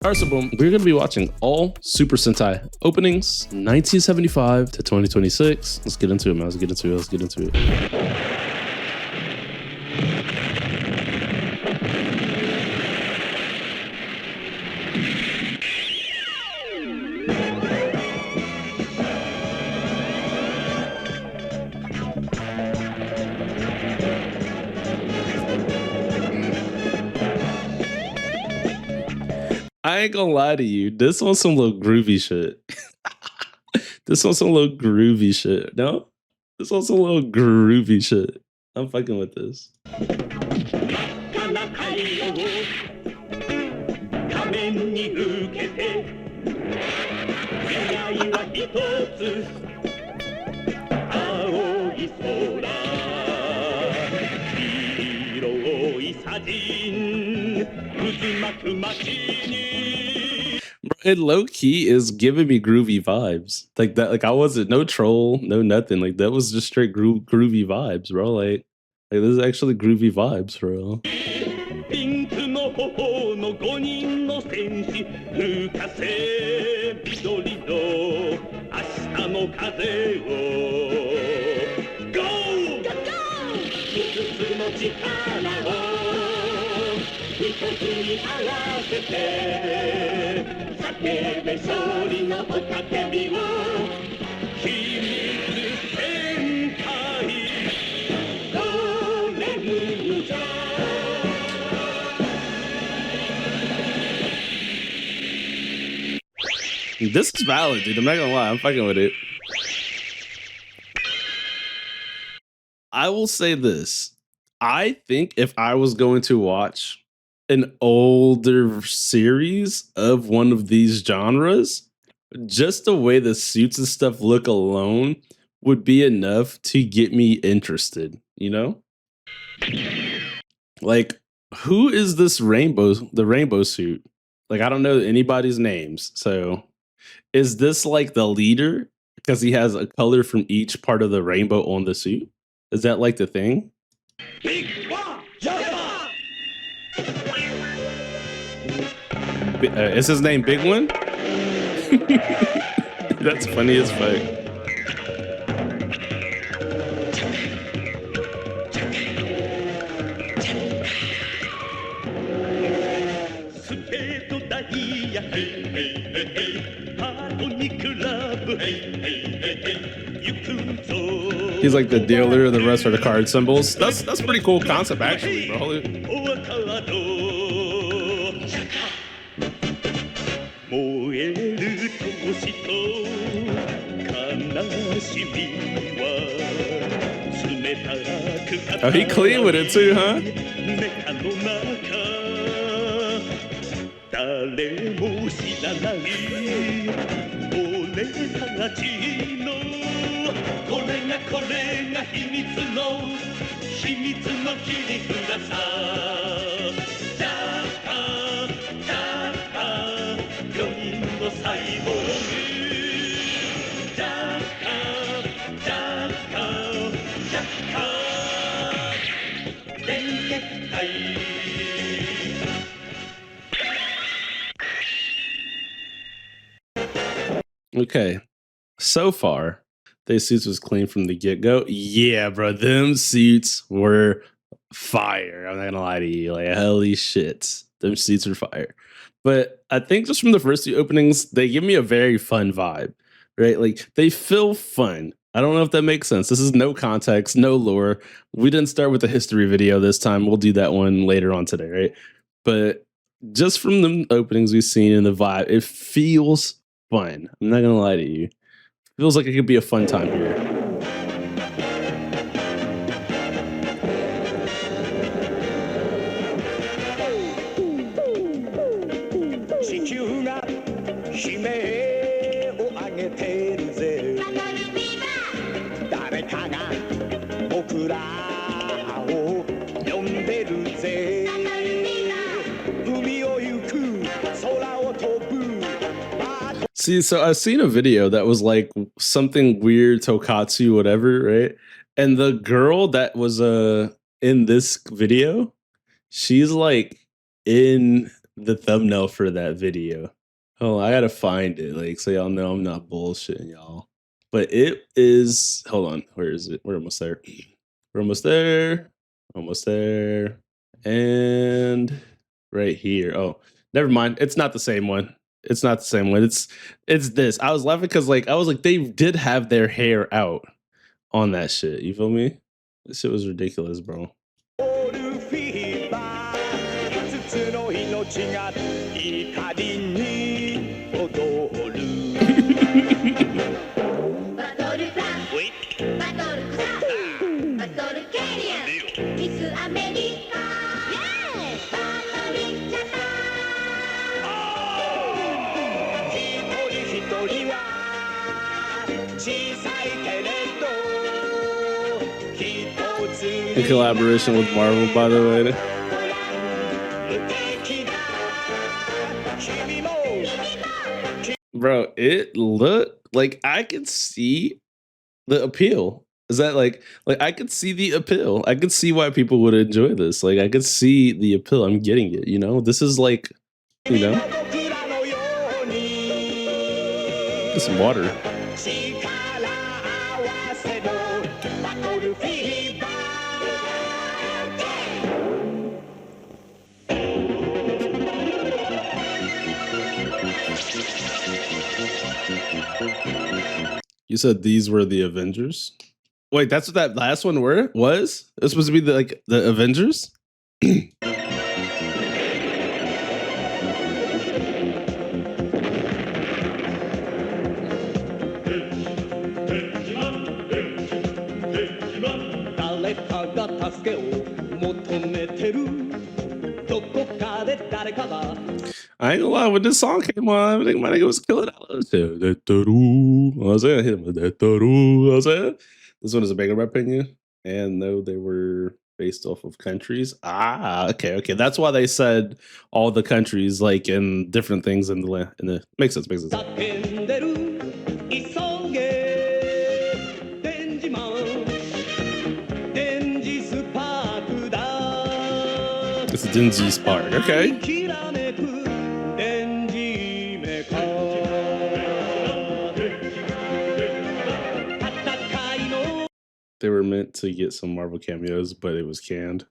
Alright, so boom, we're gonna be watching all Super Sentai openings 1975 to 2026. Let's get into it, man. Let's get into it. I ain't gonna lie to you. This one's some little groovy shit. This one's some little groovy shit. No? This one's some little groovy shit. I'm fucking with this. It low key is giving me groovy vibes like that. Like I wasn't no troll, no nothing. Like that was just straight groovy vibes, bro. Like this is actually groovy vibes, bro. This is valid, dude. I'm not gonna lie. I'm fucking with it. I will say this. I think if I was going to watch an older series of one of these genres, just the way the suits and stuff look alone would be enough to get me interested, you know? Like, who is this the rainbow suit? Like, I don't know anybody's names. So is this like the leader because he has a color from each part of the rainbow on the suit? Is that like the thing? Is his name Big One? That's funny as fuck. He's like the dealer, the rest are the card symbols. That's pretty cool concept actually, bro. Oh, he clean with it too, huh? Okay, so far, these suits was clean from the get-go. Yeah, bro, them suits were fire. I'm not gonna lie to you. Like, holy shit, them suits were fire. But I think just from the first two openings, they give me a very fun vibe, right? Like, they feel fun. I don't know if that makes sense. This is no context, no lore. We didn't start with the history video this time. We'll do that one later on today, right? But just from the openings we've seen and the vibe, it feels fun. I'm not gonna lie to you. Feels like it could be a fun time here. See, so I've seen a video that was like something weird, Tokatsu, whatever, right? And the girl that was in this video, she's like in the thumbnail for that video. Oh, I gotta find it, like, so y'all know I'm not bullshitting y'all. But it is. Hold on, where is it? We're almost there. We're almost there. Almost there. And right here. Oh, never mind. It's not the same one. It's not the same one. It's this. I was laughing because like I was like they did have their hair out on that shit. You feel me? This shit was ridiculous, bro. In collaboration with Marvel, by the way. Bro, it looked like I could see the appeal. Is that like I could see the appeal. I could see why people would enjoy this. Like I could see the appeal. I'm getting it, you know? This is like, you know. Get some water. You said these were the Avengers? Wait, that's what that last one was? It was supposed to be the Avengers? I ain't gonna lie, when this song came on, I think my nigga was killing it. I was saying, hit him with that. I was saying, this one is a banger, in my opinion. And no, they were based off of countries. Okay. That's why they said all the countries, like in different things in the land. Makes sense. It's a Denji Spark. Okay. They were meant to get some Marvel cameos, but it was canned.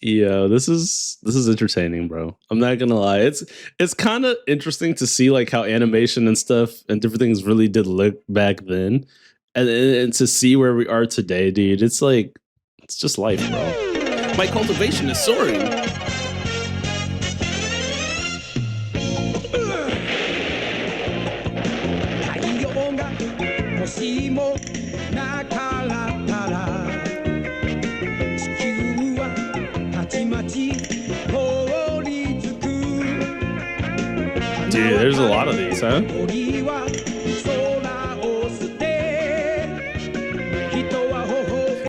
Yeah, this is entertaining, bro. I'm not gonna lie. It's kind of interesting to see like how animation and stuff and different things really did look back then, and to see where we are today, dude. It's like it's just life, bro. My cultivation is soaring. Dude, there's a lot of these, huh?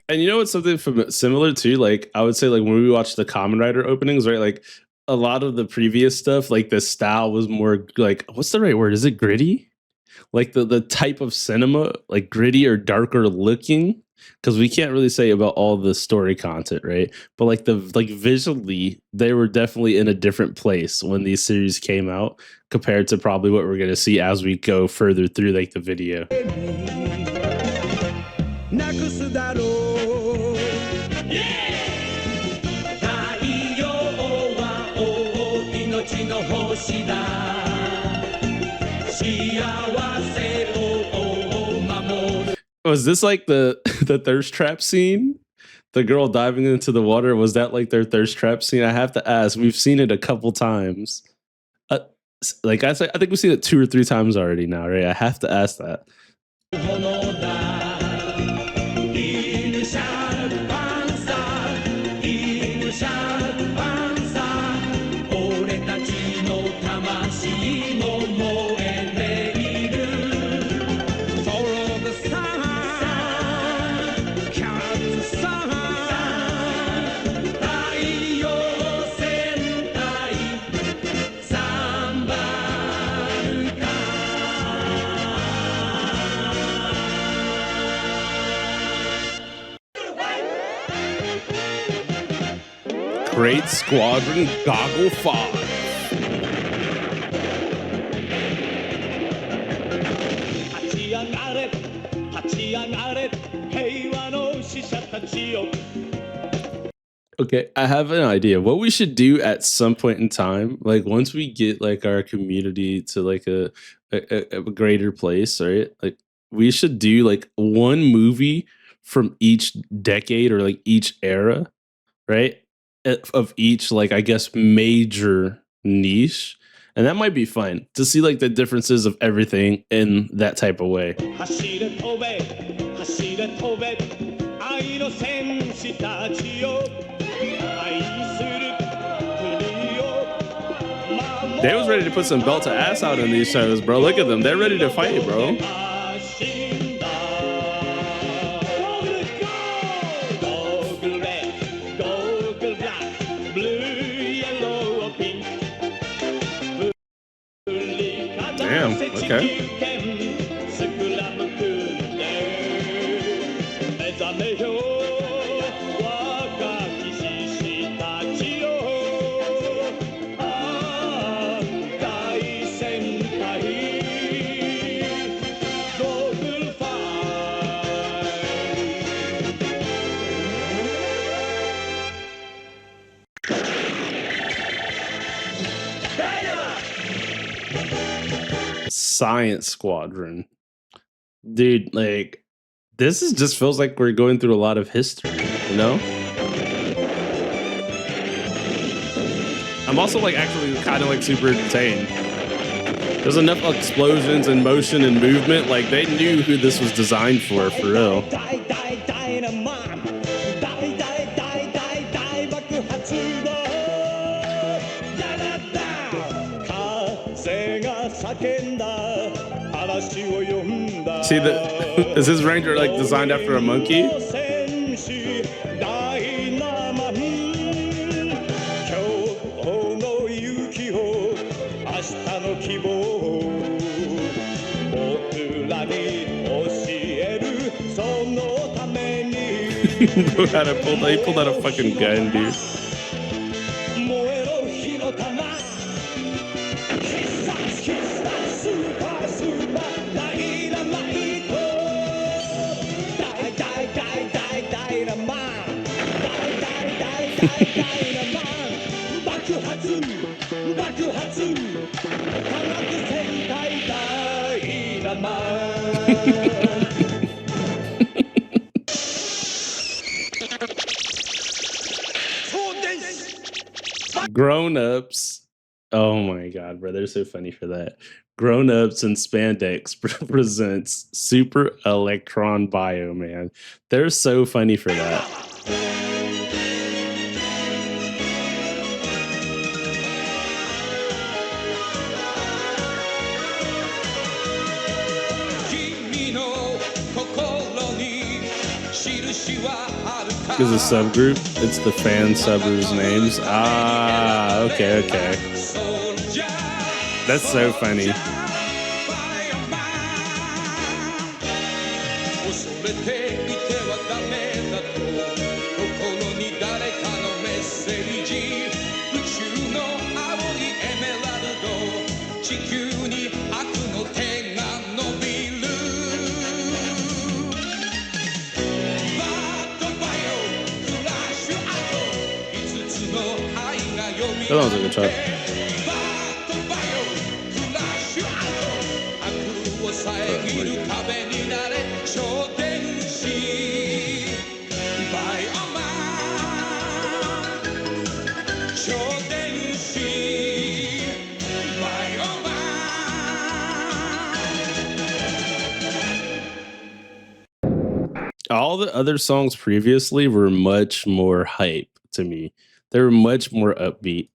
And you know what's something similar to? Like, I would say, like, when we watch the Kamen Rider openings, right? Like, a lot of the previous stuff, like, the style was more, like, what's the right word? Is it gritty? Like, the type of cinema, like, gritty or darker looking? Because we can't really say about all the story content, right? But like visually, they were definitely in a different place when these series came out compared to probably what we're gonna see as we go further through like the video. Was this like the thirst trap scene? The girl diving into the water, was that like their thirst trap scene? I have to ask. We've seen it a couple times. Like I think we've seen it 2 or 3 times already now, right? I have to ask that. Great Squadron Goggle-V. Okay, I have an idea. What we should do at some point in time, like once we get like our community to like a greater place, right? Like we should do like one movie from each decade or like each era, right? Of each like I guess major niche. And that might be fun to see like the differences of everything in that type of way. They was ready to put some belt to ass out in these shows, bro. Look at them. They're ready to fight, bro. Damn, okay. Science Squadron. Dude, like this is just feels like we're going through a lot of history, you know? I'm also like actually kind of like super entertained. There's enough explosions and motion and movement. Like they knew who this was designed for real. See is his ranger like designed after a monkey? He pulled out a fucking gun, dude. Grown-ups. Oh my god, bro, they're so funny for that. Grown-ups and spandex presents Super Electron Bioman. They're so funny for that. Is a subgroup. It's the fan subbers' names. Ah, okay. That's so funny. That was a good track. All the other songs previously were much more hype to me. They were much more upbeat.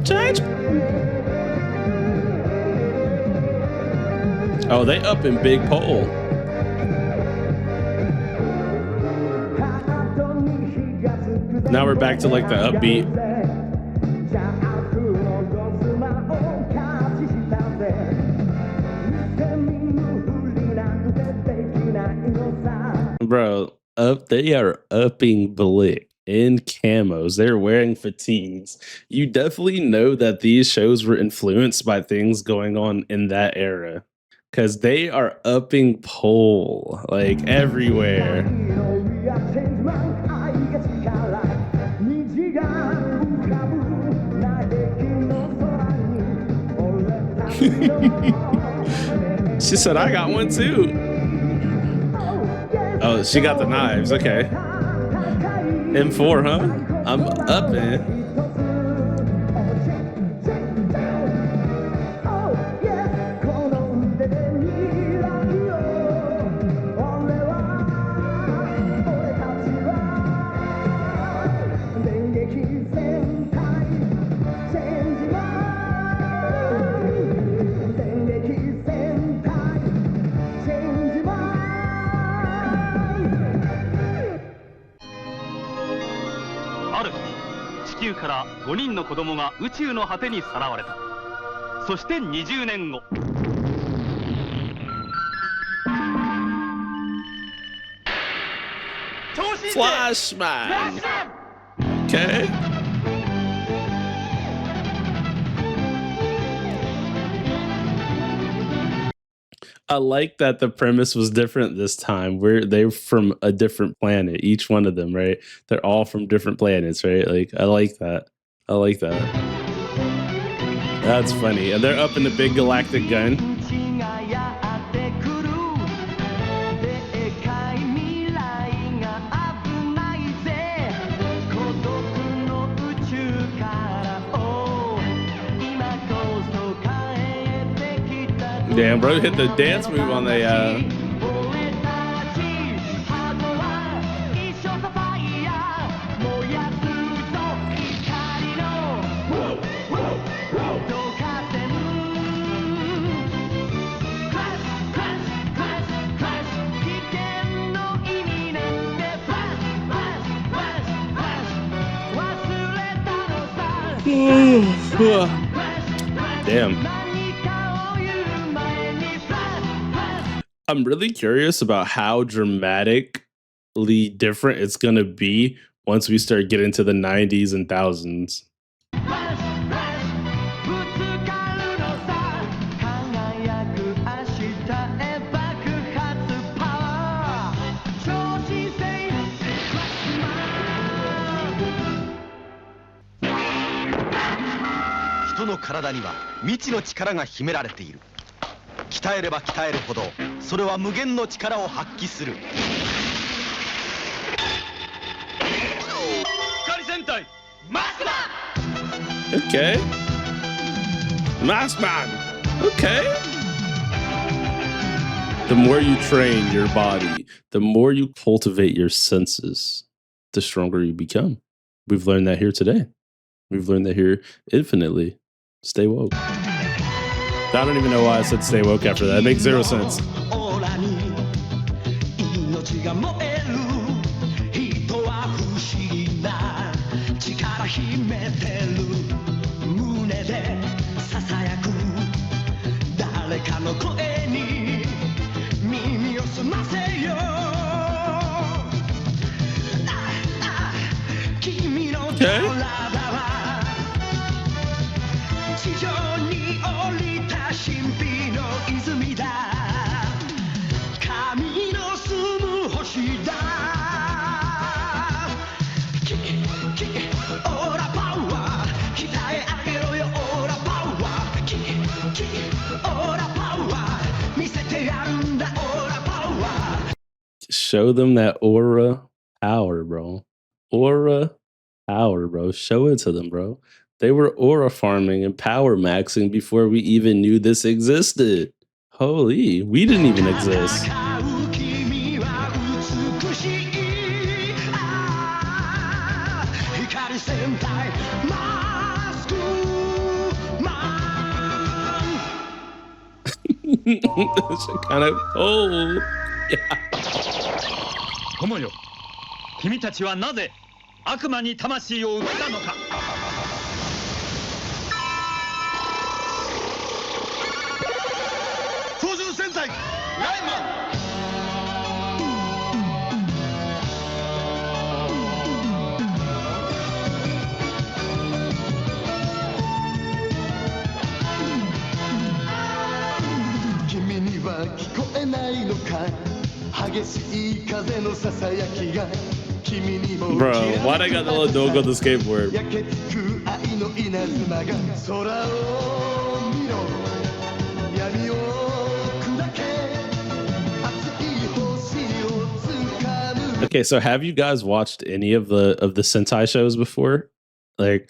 Change. Oh, they up in big pole. Now we're back to like the upbeat. They are upping Blick in camos. They're wearing fatigues. You definitely know that these shows were influenced by things going on in that era. Cause they are upping pole like everywhere. She said, I got one too. Oh, she got the knives. Okay. M4, huh? I'm upping.から5人の子供が宇宙の果てにさらわれた。そして20年後、Flashman. Okay. I like that the premise was different this time. They're from a different planet, each one of them, right? They're all from different planets, right? Like I like that. I like that. That's funny. And they're up in the big galactic gun. Damn, bro, hit the dance move on the Damn. I'm really curious about how dramatically different it's going to be once we start getting to the 90s and thousands. Okay. Maskman. Okay. The more you train your body, the more you cultivate your senses, the stronger you become. We've learned that here today. We've learned that here infinitely. Stay woke. I don't even know why I said stay woke after that. It makes zero sense. Okay. Show them that aura power, bro. Aura power, bro. Show it to them, bro. They were aura farming and power maxing before we even knew this existed. Holy, we didn't even exist. It's kind of cold. Yeah. 友よ、君たちはなぜ悪魔に魂を売ったのか。操縦戦隊ライマン。Bro, why'd I got the little dog on the skateboard? Okay, so have you guys watched any of the Sentai shows before? Like,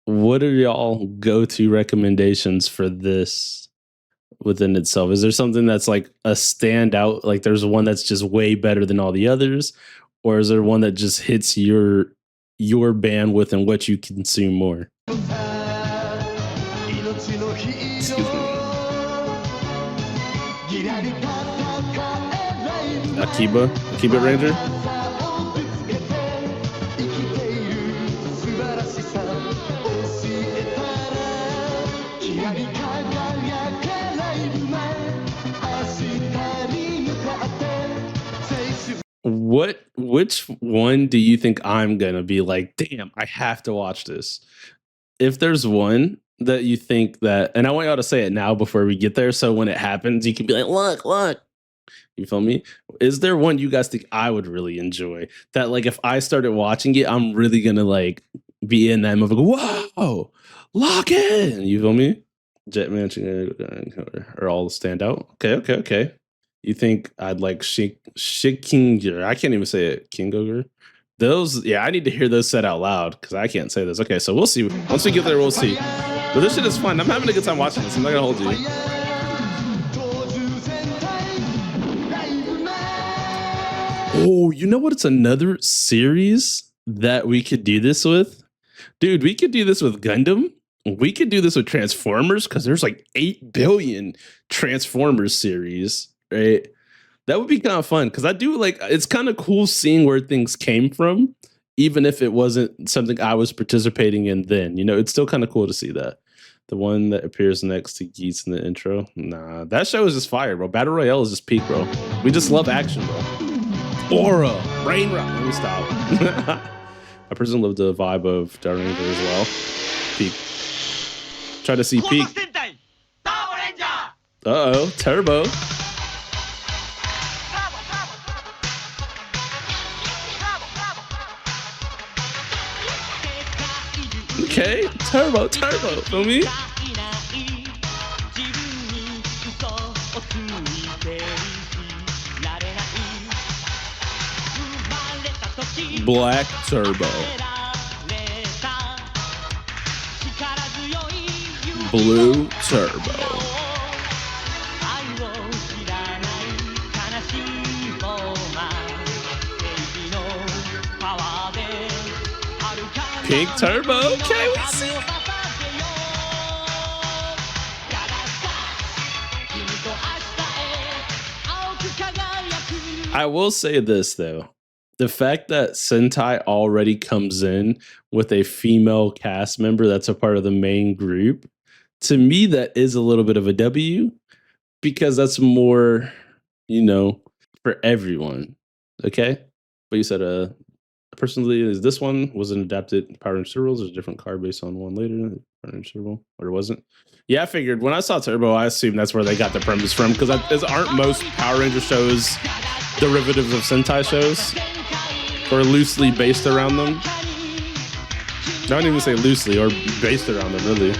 what are y'all go-to recommendations for this within itself? Is there something that's like a standout? Like, there's one that's just way better than all the others, or is there one that just hits your bandwidth and what you consume more? Excuse me. Akibaranger? Which one do you think I'm gonna be like, damn, I have to watch this? If there's one that you think that, and I want y'all to say it now before we get there, so when it happens, you can be like, look. You feel me? Is there one you guys think I would really enjoy? That like if I started watching it, I'm really gonna like be in that movie. Whoa, lock in. You feel me? Jetman are all stand out. Okay. You think I'd like Hurricanger? I can't even say it. Kingoger. Those, yeah, I need to hear those said out loud because I can't say this. Okay, so we'll see. Once we get there, we'll see. But this shit is fun. I'm having a good time watching this. I'm not gonna hold you. Oh, you know what? It's another series that we could do this with. Dude, we could do this with Gundam. We could do this with Transformers because there's like 8 billion Transformers series, right? That would be kind of fun because I do like, it's kind of cool seeing where things came from, even if it wasn't something I was participating in then. You know, it's still kind of cool to see that. The one that appears next to Geese in the intro. Nah, that show is just fire, bro. Battle Royale is just peak, bro. We just love action, bro. Aura, Rain Rock. Let me stop. I personally love the vibe of Dairanger as well. Peak. Try to see Peak. Uh-oh, Turbo. Okay, Turbo, feel me? Black Turbo. Blue Turbo. Pink Turbo. Okay, we see. I will say this though. The fact that Sentai already comes in with a female cast member that's a part of the main group, to me, that is a little bit of a W because that's more, you know, for everyone. Okay? But you said, personally, is this one was an adapted Power Ranger Turbo? There's a different car based on one later, Power Ranger Turbo, or it wasn't? Yeah, I figured when I saw Turbo, I assumed that's where they got the premise from because aren't most Power Ranger shows derivatives of Sentai shows? Or loosely based around them. I don't even say loosely or based around them, really.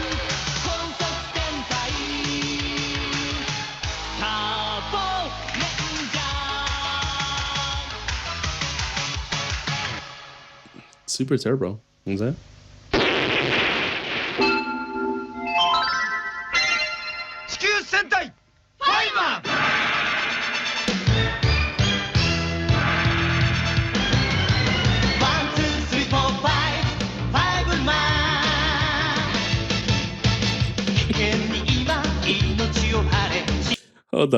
Super Turbo. What's that? Sentai! Fiveman! Hold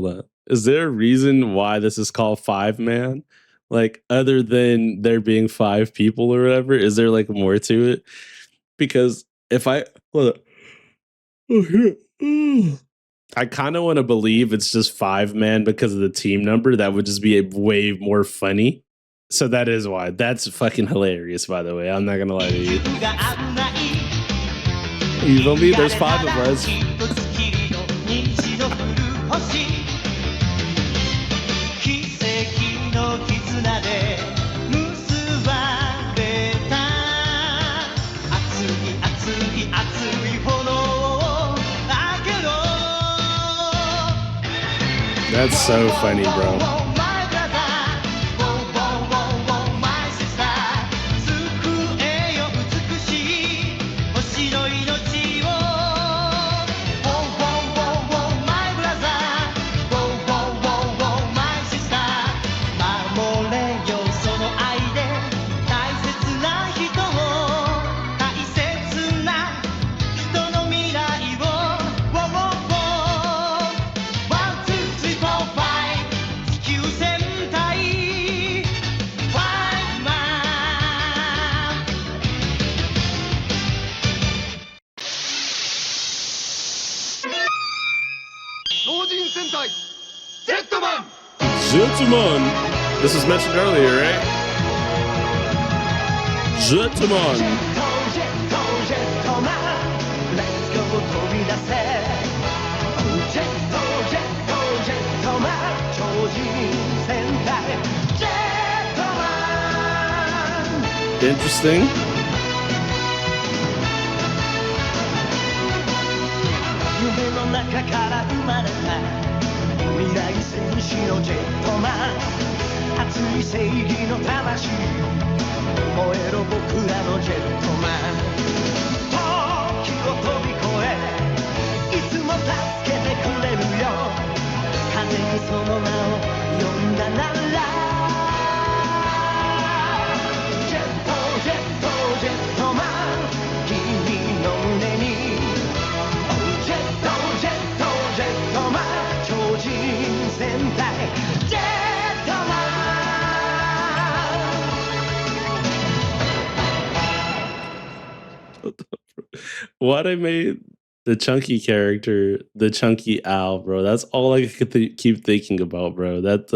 on. Is there a reason why this is called Fiveman? Like, other than there being 5 people or whatever, is there like more to it? Because if I hold up. Oh shit. I kind of want to believe it's just 5-man because of the team number. That would just be way more funny. So that is why. That's fucking hilarious, by the way. I'm not gonna lie to you. You feel me? There's 5 of us. That's so funny, bro. Jetman! This was mentioned earlier, right? Jetman! Interesting. What I made the chunky character, the chunky owl, bro. That's all I could keep thinking about, bro. That's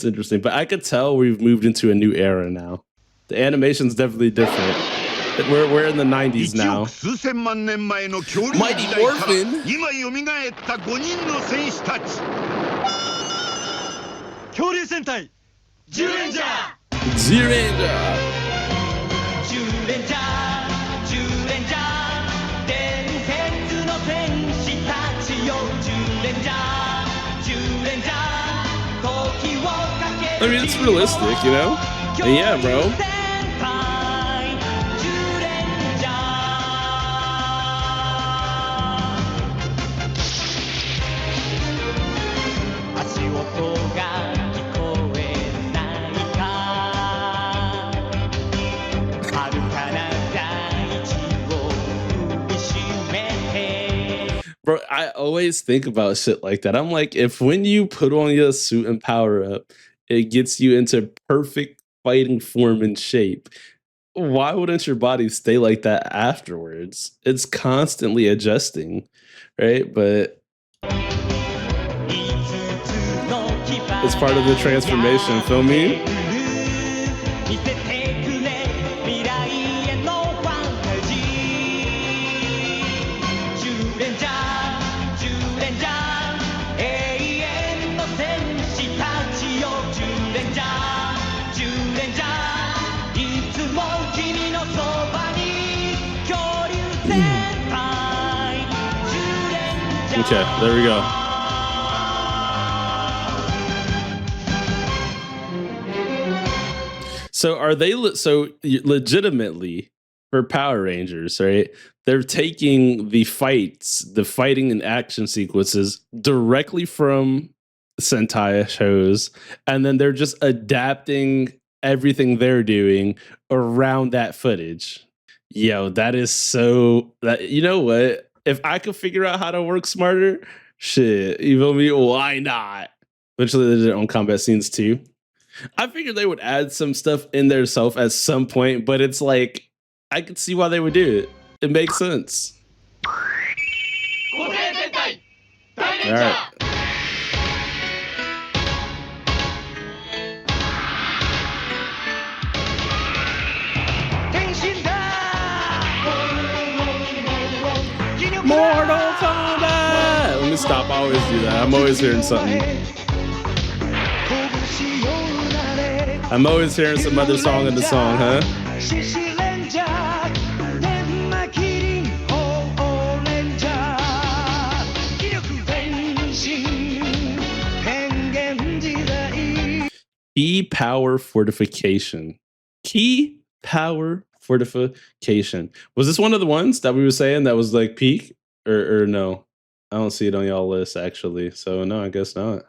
interesting. But I could tell we've moved into a new era now. The animation's definitely different. We're in the 90s now. Mighty Morphin. Zyuranger. I mean, it's realistic, you know? And yeah, bro. Bro, I always think about shit like that. I'm like, if when you put on your suit and power up, it gets you into perfect fighting form and shape, why wouldn't your body stay like that afterwards? It's constantly adjusting, right? But it's part of the transformation, feel me? Okay, there we go. So are they legitimately for Power Rangers, right? They're taking the fighting and action sequences directly from Sentai shows, and then they're just adapting everything they're doing around that footage. Yo, that is so that you know what? If I could figure out how to work smarter, shit, you feel me? Why not? Eventually they did it on combat scenes too. I figured they would add some stuff in their self at some point, but it's like I could see why they would do it. It makes sense. All right. Mortal Kombat! Let me stop. I always do that. I'm always hearing something. I'm always hearing some other song in the song, huh? Key power fortification. Key power fortification. Was this one of the ones that we were saying that was like peak? Or no? I don't see it on y'all list actually. So no, I guess not.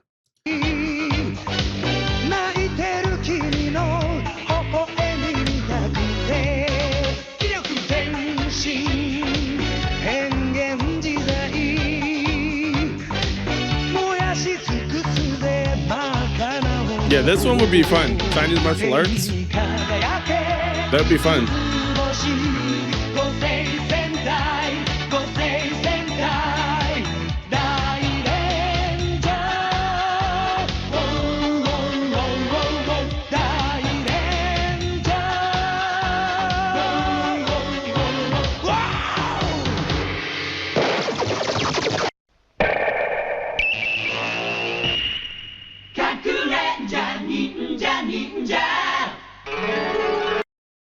Yeah, this one would be fun. Chinese martial arts. That would be fun.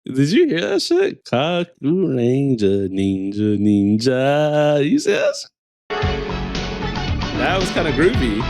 Did you hear that shit? Kakuranger, ninja. You see this? That was kind of groovy.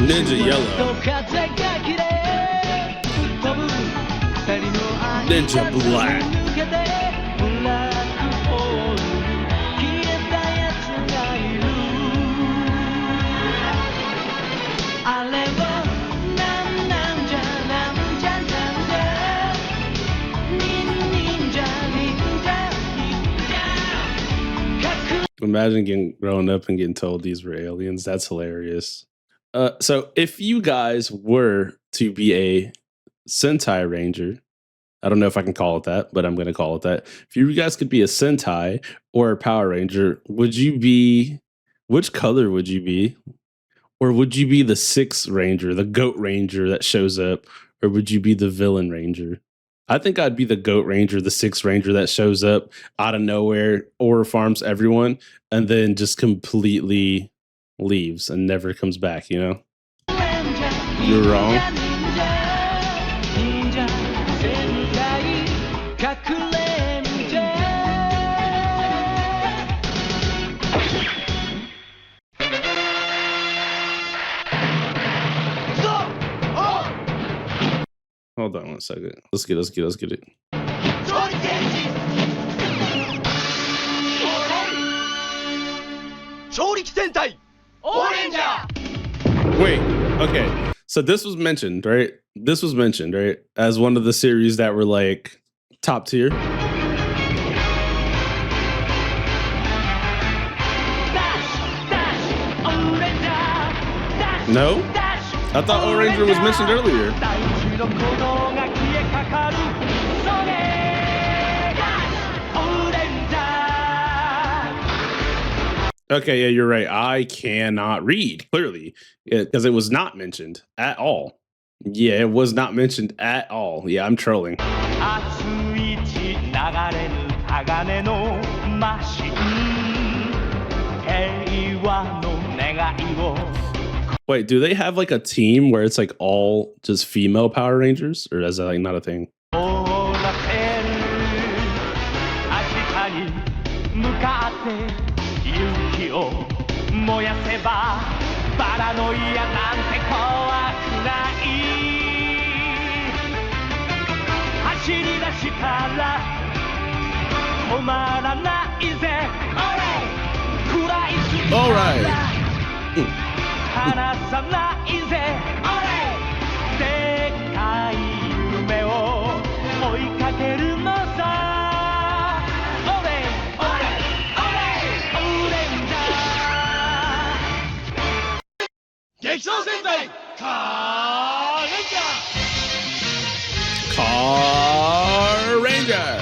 Ninja yellow. Ninja black. Imagine growing up and getting told these were aliens. That's hilarious. So if you guys were to be a Sentai Ranger, I don't know if I can call it that, but I'm going to call it that. If you guys could be a Sentai or a Power Ranger, would you be, which color would you be? Or would you be the Sixth Ranger, the Goat Ranger that shows up? Or would you be the Villain Ranger? I think I'd be the Goat Ranger, the Sixth Ranger that shows up out of nowhere or farms everyone and then just completely leaves and never comes back, you know? You're wrong. Hold on one second. Let's get it. Wait, okay. So this was mentioned, right? As one of the series that were like top tier. No? I thought Ohranger was mentioned earlier. Okay, yeah, you're right. I cannot read, clearly, because it was not mentioned at all. Yeah, it was not mentioned at all. Yeah, I'm trolling. Wait, do they have like a team where it's like all just female Power Rangers? Or is that like not a thing? All right. Carranger.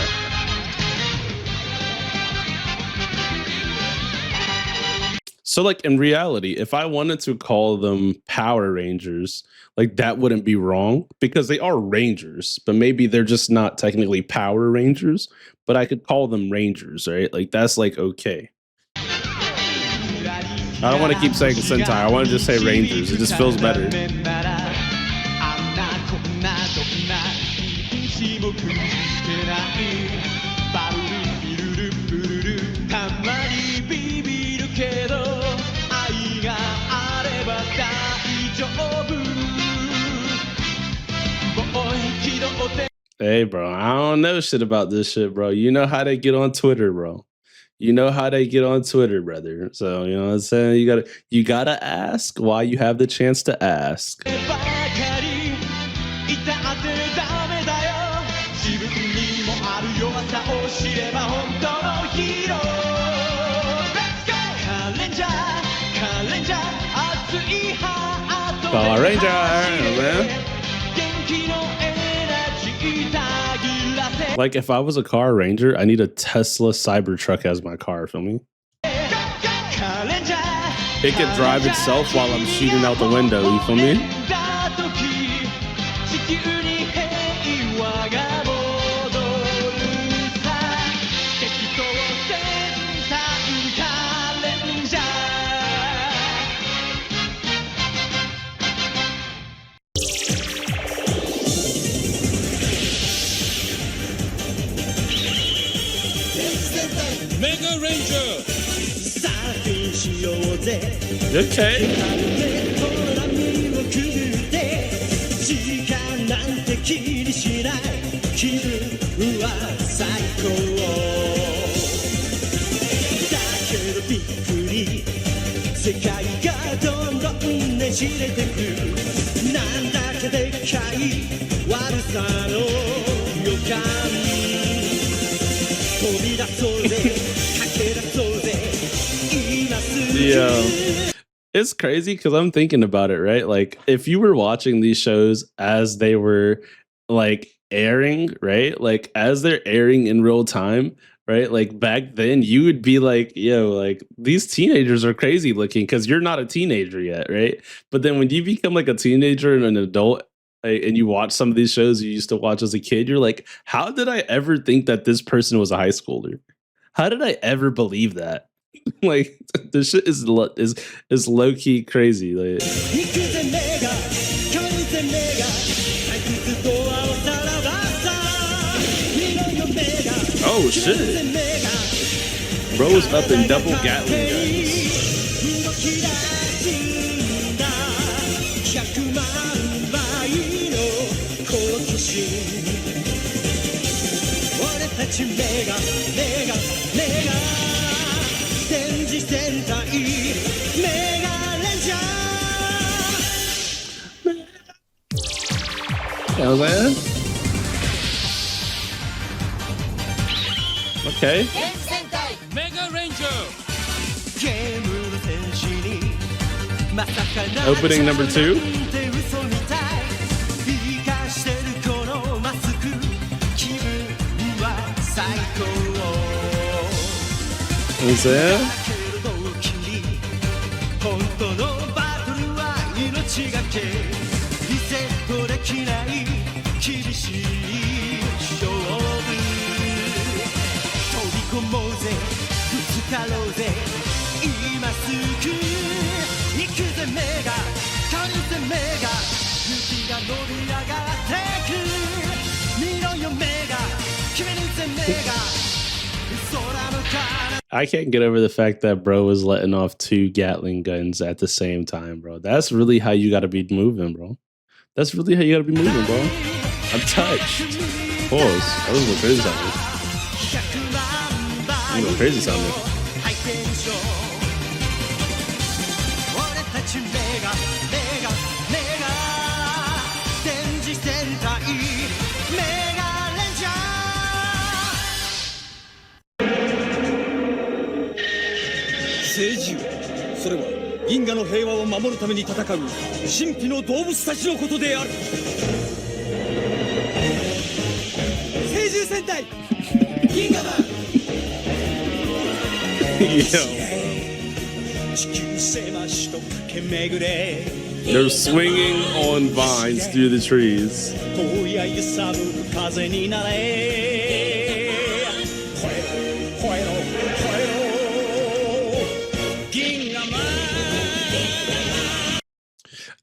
So, like, in reality, if I wanted to call them Power Rangers, like, that wouldn't be wrong because they are Rangers, but maybe they're just not technically Power Rangers, but I could call them Rangers, right? Like, that's like okay. I don't want to keep saying Sentai. I want to just say Rangers. It just feels better. Hey, bro, I don't know shit about this shit, bro. You know how they get on Twitter, bro. You know how they get on Twitter, brother. So, you know what I'm saying? You gotta ask while you have the chance to ask. Goranger, man. Like, if I was a car ranger, I need a Tesla Cybertruck as my car, feel me? It could drive itself while I'm shooting out the window, you feel me? Megaranger! Okay. It's crazy because I'm thinking about it, right? Like, if you were watching these shows as they were like airing, right? Like, as they're airing in real time, right? Like, back then, you would be like, yo, like, these teenagers are crazy looking because you're not a teenager yet, right? But then when you become like a teenager and an adult, and you watch some of these shows you used to watch as a kid, you're like, how did I ever think that this person was a high schooler? How did I ever believe that? Like, this shit is low key crazy. Like, oh shit, bro was up in double Gatling guns. Yeah, man. Okay. Megaranger! Opening number 2. What's that? I can't get over the fact that bro was letting off 2 Gatling guns at the same time, bro. That's really how you gotta be moving, bro. That's really how you gotta be moving, bro. I'm touched. Pause. That was a little crazy sounding. A little crazy sounding. Gingaの平和を守るために戦う神秘の動物たちのことである。聖獣戦隊ギンガマン。Yo. They're swinging on vines through the trees.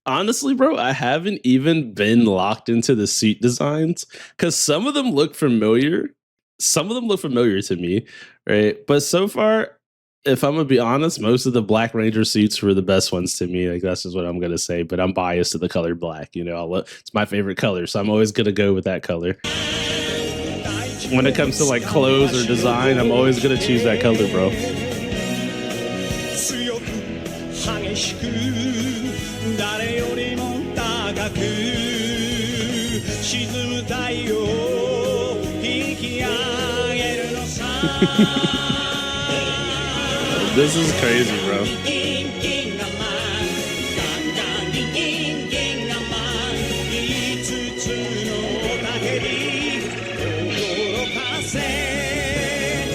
Honestly, bro, I haven't even been locked into the suit designs because some of them look familiar. Some of them look familiar to me, right? But so far, if I'm gonna be honest, most of the Black Ranger suits were the best ones to me. Like that's just what I'm gonna say. But I'm biased to the color black. You know, it's my favorite color, so I'm always gonna go with that color. When it comes to like clothes or design, I'm always gonna choose that color, bro. This is crazy, bro.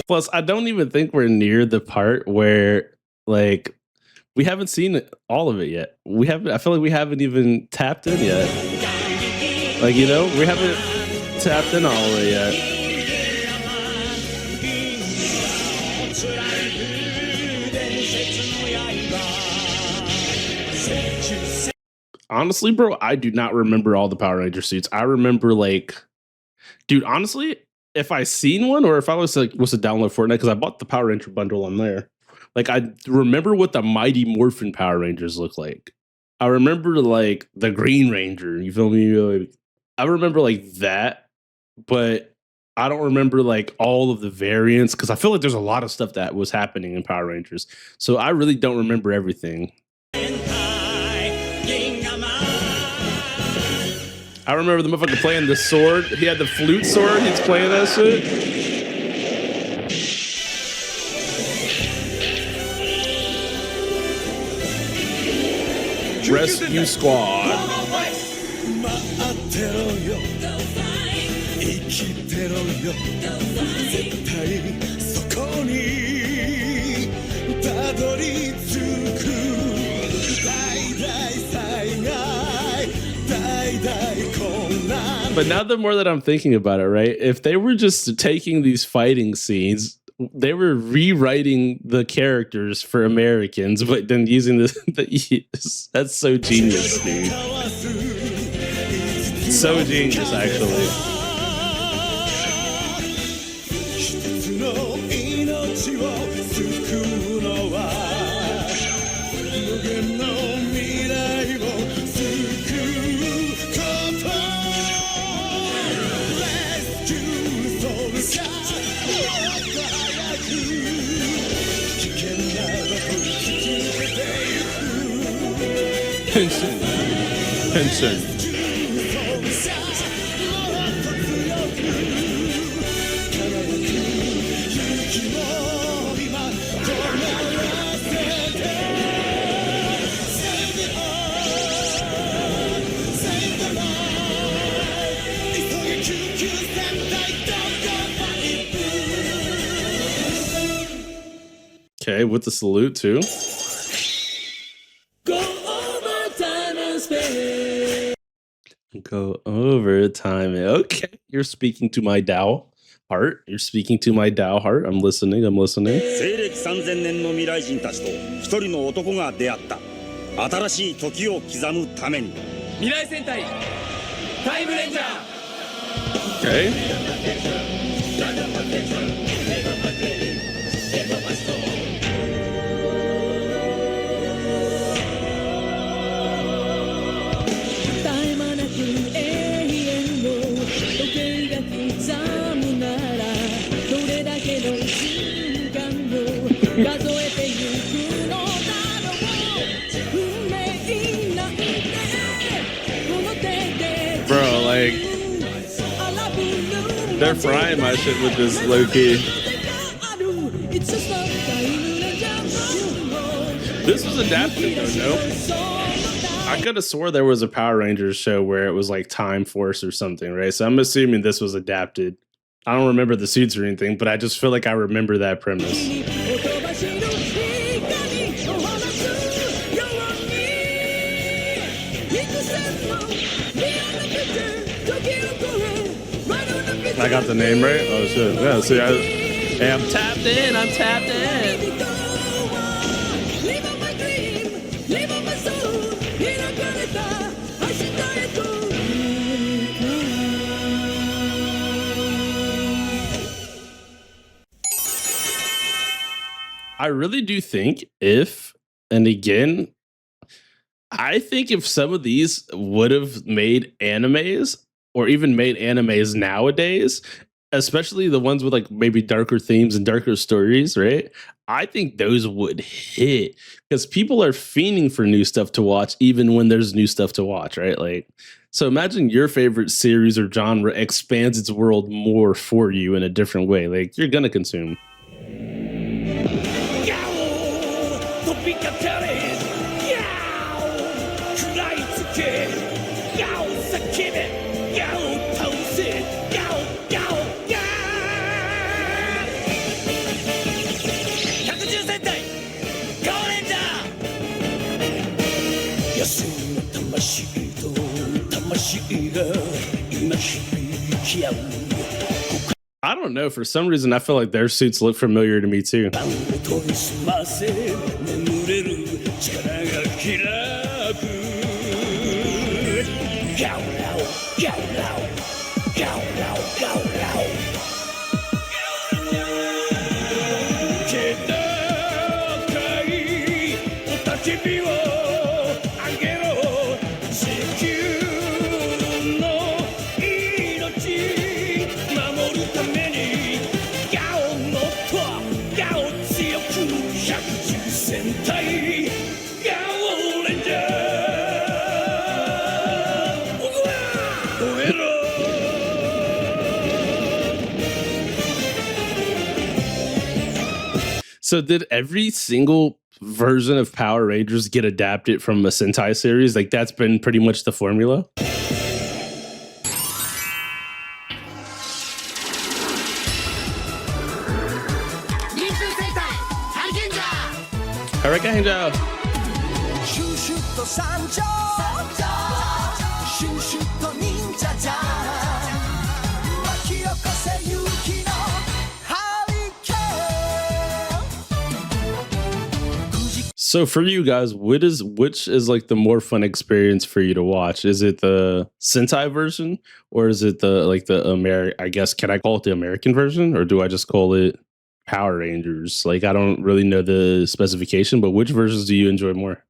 Plus, I don't even think we're near the part where, like, we haven't seen all of it yet. We haven't. I feel like we haven't even tapped in yet. Like, you know, we haven't tapped in all of it yet. Honestly, bro, I do not remember all the Power Ranger suits. I remember, like, dude, honestly, if I seen one or if I was to download Fortnite, because I bought the Power Ranger bundle on there, like, I remember what the Mighty Morphin Power Rangers look like. I remember, like, the Green Ranger, you feel me? Like, I remember, like, that, but I don't remember, like, all of the variants, because I feel like there's a lot of stuff that was happening in Power Rangers. So I really don't remember everything. I remember the motherfucker playing the sword. He had the flute sword. He's playing that shit. Rescue Squad. But now the more that I'm thinking about it, right? If they were just taking these fighting scenes, they were rewriting the characters for Americans, but then using this. That's so genius, dude. So genius, actually. Pension. Okay, with the salute too. Go over time. Okay, you're speaking to my Tao heart. You're speaking to my Tao heart. I'm listening. I'm listening. 西暦3000年の未来人たちと一人の男が出会った。新しい時を刻むために。未来戦隊タイムレンジャー。Okay. Bro, like, they're frying my shit with this low-key. This was adapted though, no? I could have swore there was a Power Rangers show where it was like Time Force or something, right? So I'm assuming this was adapted. I don't remember the suits or anything, but I just feel like I remember that premise. I got the name right? Oh shit. Yeah, see, hey, I'm tapped in. I'm tapped in. I really do think and again, I think if some of these would have made animes or even made animes nowadays, especially the ones with like maybe darker themes and darker stories, right? I think those would hit because people are fiending for new stuff to watch, even when there's new stuff to watch, right? Like, so imagine your favorite series or genre expands its world more for you in a different way. Like, you're gonna consume. I don't know. For some reason, I feel like their suits look familiar to me too. So did every single version of Power Rangers get adapted from a Sentai series? Like, that's been pretty much the formula? Hurricanger! So for you guys, which is like the more fun experience for you to watch? Is it the Sentai version, or is it the I guess, can I call it the American version, or do I just call it Power Rangers? Like, I don't really know the specification, but which versions do you enjoy more?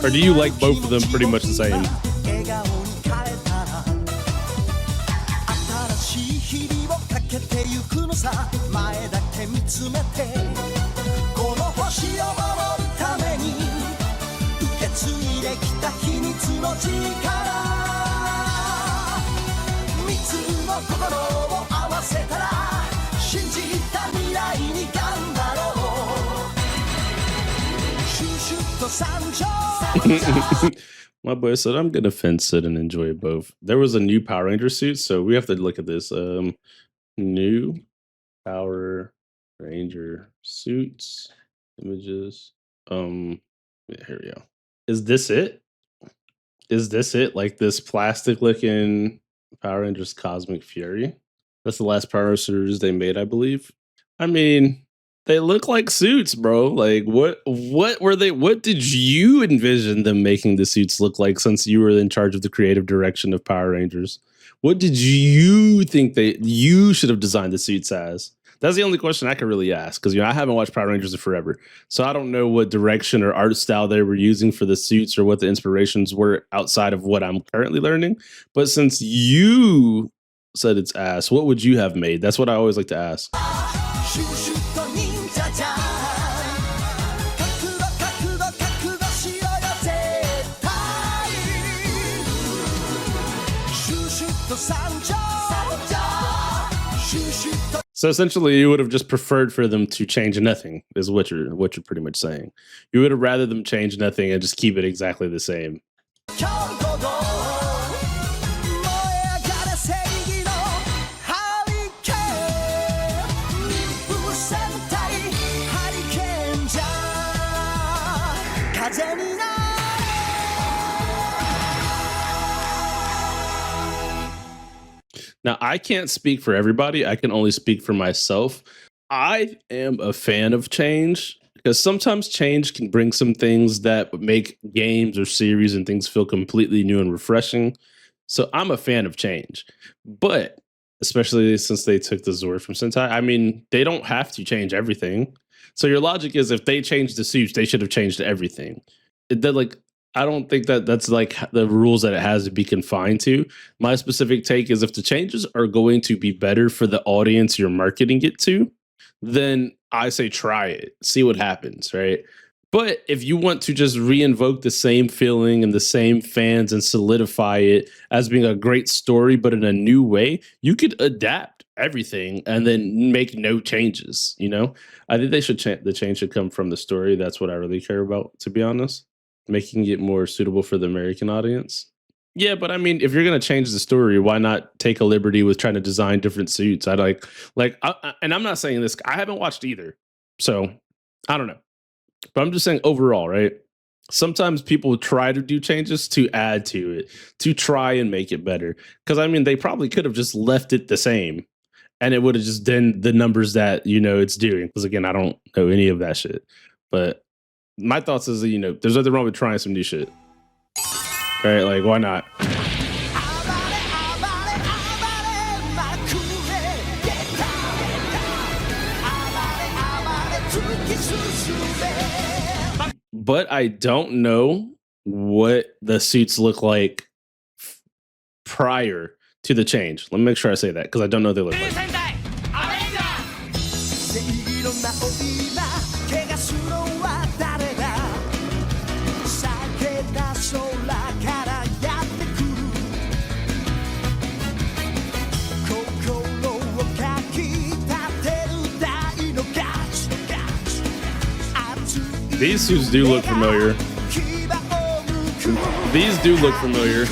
Or do you like both of them pretty much the same? My boy said I'm gonna fence it and enjoy both. There was a new Power Ranger suit, so we have to look at this. New Power Ranger suits images. Yeah, here we go. Is this it? Is this it? Like this plastic looking Power Rangers Cosmic Fury? That's the last Power Rangers they made, I believe. I mean, they look like suits, bro. Like, what were they? What did you envision them making the suits look like, since you were in charge of the creative direction of Power Rangers? What did you think you should have designed the suits as? That's the only question I could really ask, because I haven't watched Power Rangers in forever, so I don't know what direction or art style they were using for the suits or what the inspirations were outside of what I'm currently learning. But since you said it's ass, what would you have made? That's what I always like to ask. So essentially, you would have just preferred for them to change nothing, is what you're pretty much saying. You would have rather them change nothing and just keep it exactly the same. Now, I can't speak for everybody. I can only speak for myself. I am a fan of change because sometimes change can bring some things that make games or series and things feel completely new and refreshing. So I'm a fan of change. But especially since they took the Zord from Sentai, I mean, they don't have to change everything. So your logic is if they changed the suits, they should have changed everything. Like, I don't think that that's like the rules that it has to be confined to. My specific take is if the changes are going to be better for the audience you're marketing it to, then I say try it, see what happens, right? But if you want to just reinvoke the same feeling and the same fans and solidify it as being a great story, but in a new way, you could adapt everything and then make no changes. You know, I think they should the change should come from the story. That's what I really care about, to be honest. Making it more suitable for the American audience. Yeah, but I mean, if you're gonna change the story, why not take a liberty with trying to design different suits? I and I'm not saying this. I haven't watched either, so I don't know. But I'm just saying overall, right? Sometimes people try to do changes to add to it, to try and make it better. Because I mean, they probably could have just left it the same, and it would have just done the numbers that it's doing. Because again, I don't know any of that shit, but. My thoughts is that, there's nothing wrong with trying some new shit. Right? Like, why not? But I don't know what the suits look like prior to the change. Let me make sure I say that, because I don't know what they look like. These suits do look familiar. These do look familiar.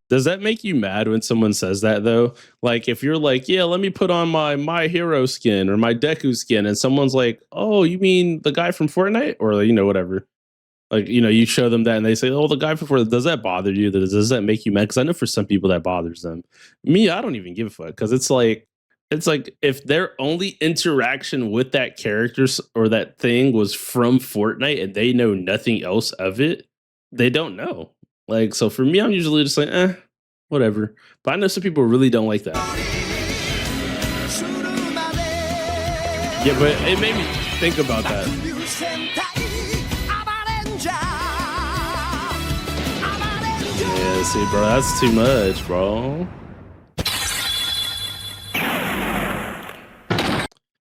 Does that make you mad when someone says that, though? Like, if you're like, yeah, let me put on my hero skin or my Deku skin, and someone's like, oh, you mean the guy from Fortnite? Or, whatever. Like, you show them that and they say, oh, the guy from Fortnite, does that bother you? Does that make you mad? Because I know for some people that bothers them. Me, I don't even give a fuck, because it's like if their only interaction with that character or that thing was from Fortnite and they know nothing else of it, they don't know. Like, so for me, I'm usually just like, whatever. But I know some people really don't like that. Yeah, but it made me think about that. Yeah, see, bro, that's too much, bro.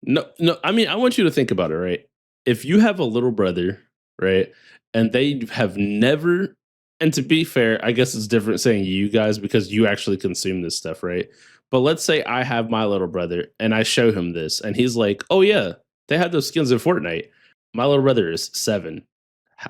No, I mean, I want you to think about it, right? If you have a little brother, right, and they have never... And to be fair, I guess it's different saying you guys because you actually consume this stuff, right? But let's say I have my little brother and I show him this and he's like, oh yeah, they had those skins in Fortnite. My little brother is 7.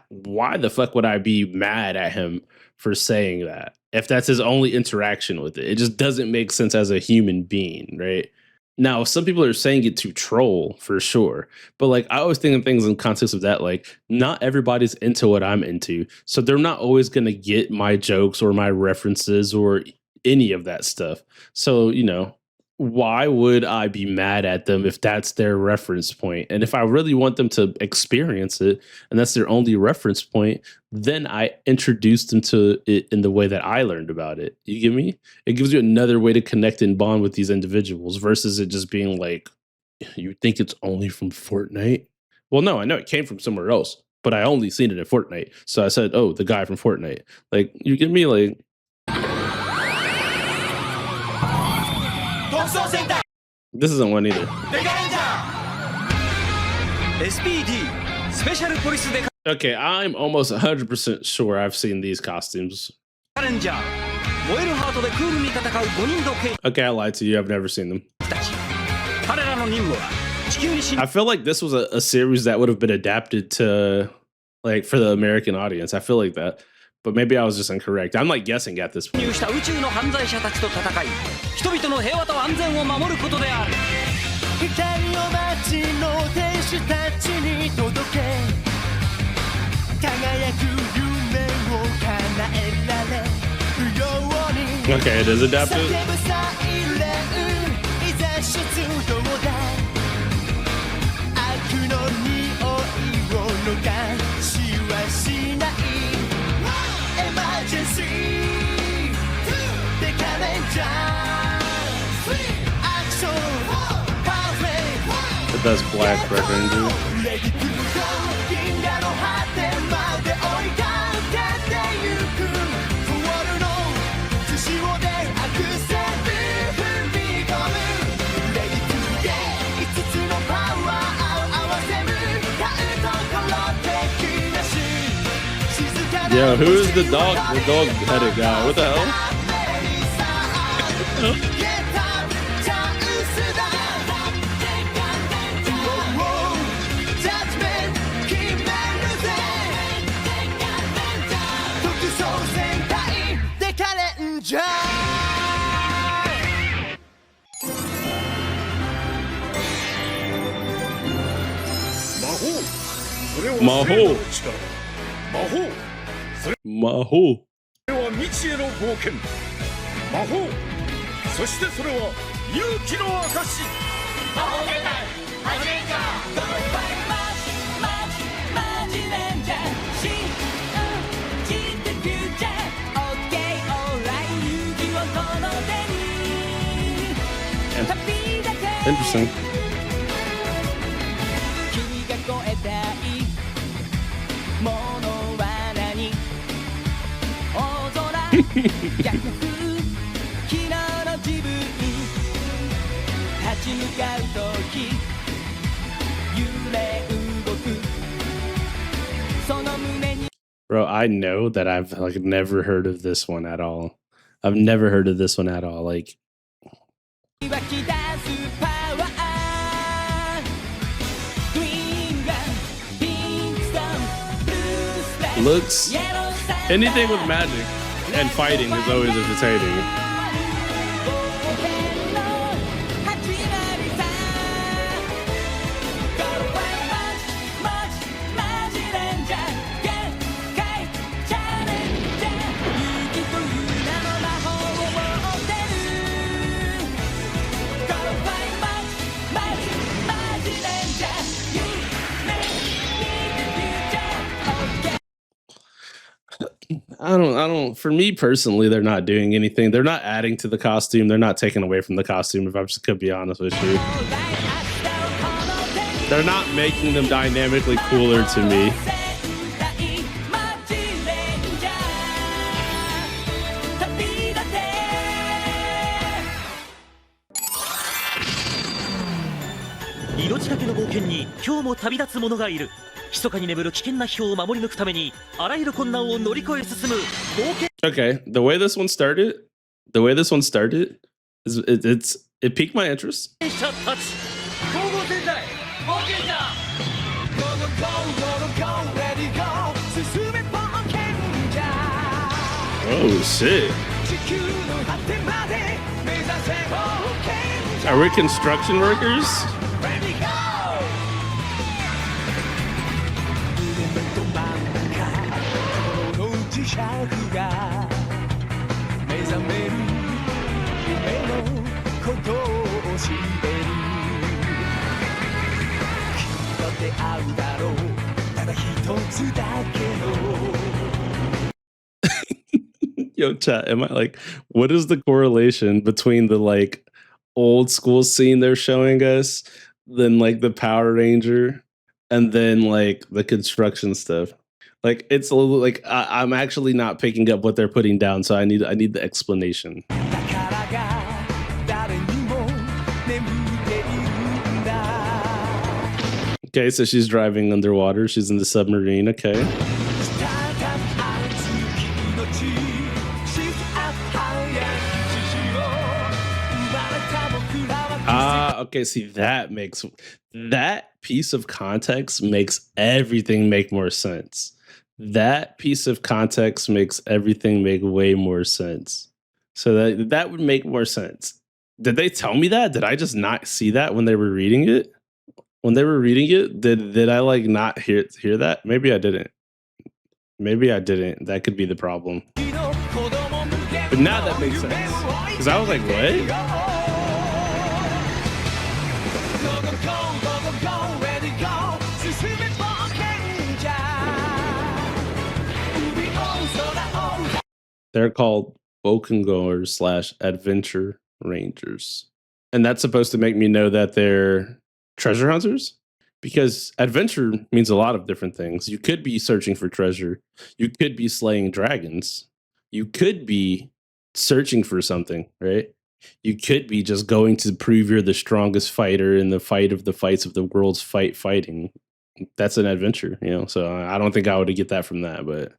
Why the fuck would I be mad at him for saying that? If that's his only interaction with it, it just doesn't make sense as a human being, right? Now, some people are saying it to troll for sure, but like I always think of things in context of that, like not everybody's into what I'm into, so they're not always going to get my jokes or my references or any of that stuff. So, why would I be mad at them if that's their reference point? And if I really want them to experience it and that's their only reference point, then I introduce them to it in the way that I learned about it. You get me? It gives you another way to connect and bond with these individuals versus it just being like, you think it's only from Fortnite? Well, no, I know it came from somewhere else, but I only seen it in Fortnite. So I said, oh, the guy from Fortnite. Like, you get me? Like, this isn't one either. Okay, I'm almost 100% sure I've seen these costumes. Carranger 燃えるハートでクールに戦う5人の兵 Okay, I lied to you. I've never seen them. たち。彼らの任務は地球に侵 I feel like this was a series that would have been adapted to, like, for the American audience. I feel like that. But maybe I was just incorrect. I'm like guessing at this point. 入した宇宙の犯罪者たちと戦い、人々の平和と安全を守ることである。光を街の天使たちに届け、輝く夢を叶えられるように。 Okay, it is adapted. 叫ぶサイレン、いざ出動だ。悪の匂いを逃しはしない。エマージェンシー、デカレンジャー、アクション。The best black Red Ranger. 'Yo, who is the dog-headed guy? What the hell? Maho. それは未知への冒険。魔法。そしてそれは勇気の証。魔法戦隊ハジレンジャー。マジレンジャー。信じてフューチャー。オッケーオーライ勇気をこの手に。旅立て。Interesting. 君が超えたいものは何？逆風昨日の自分立ち向かう時揺れ動くその胸に Bro, I know that I've like never heard of this one at all. I've never heard of this one at all. Like, 湧き出すパワーグリーンランピンクストーンブルースライ looks anything with magic and fighting is always entertaining. I don't, for me personally, they're not doing anything. They're not adding to the costume. They're not taking away from the costume, if I just could be honest with you. They're not making them dynamically cooler to me. Okay, the way this one started is it piqued my interest. Oh shit. Are we construction workers? Yo, chat, am I like, what is the correlation between the like old school scene they're showing us, then like the Power Ranger, and then like the construction stuff? Like it's a little like I'm actually not picking up what they're putting down, so I need the explanation. Okay, so she's driving underwater. She's in the submarine. Okay. Okay, see, that piece of context makes everything make more sense. That piece of context makes everything make way more sense. So that would make more sense. Did they tell me that? Did I just not see that when they were reading it? When they were reading it, did I like not hear that? Maybe I didn't. Maybe I didn't. That could be the problem. But now that makes sense. Because I was like, what? They're called Boukenger / Adventure Rangers. And that's supposed to make me know that they're treasure hunters? Because adventure means a lot of different things. You could be searching for treasure. You could be slaying dragons. You could be searching for something, right? You could be just going to prove you're the strongest fighter in the fight of the fights of the world's fighting. That's an adventure, you know? So I don't think I would get that from that, but...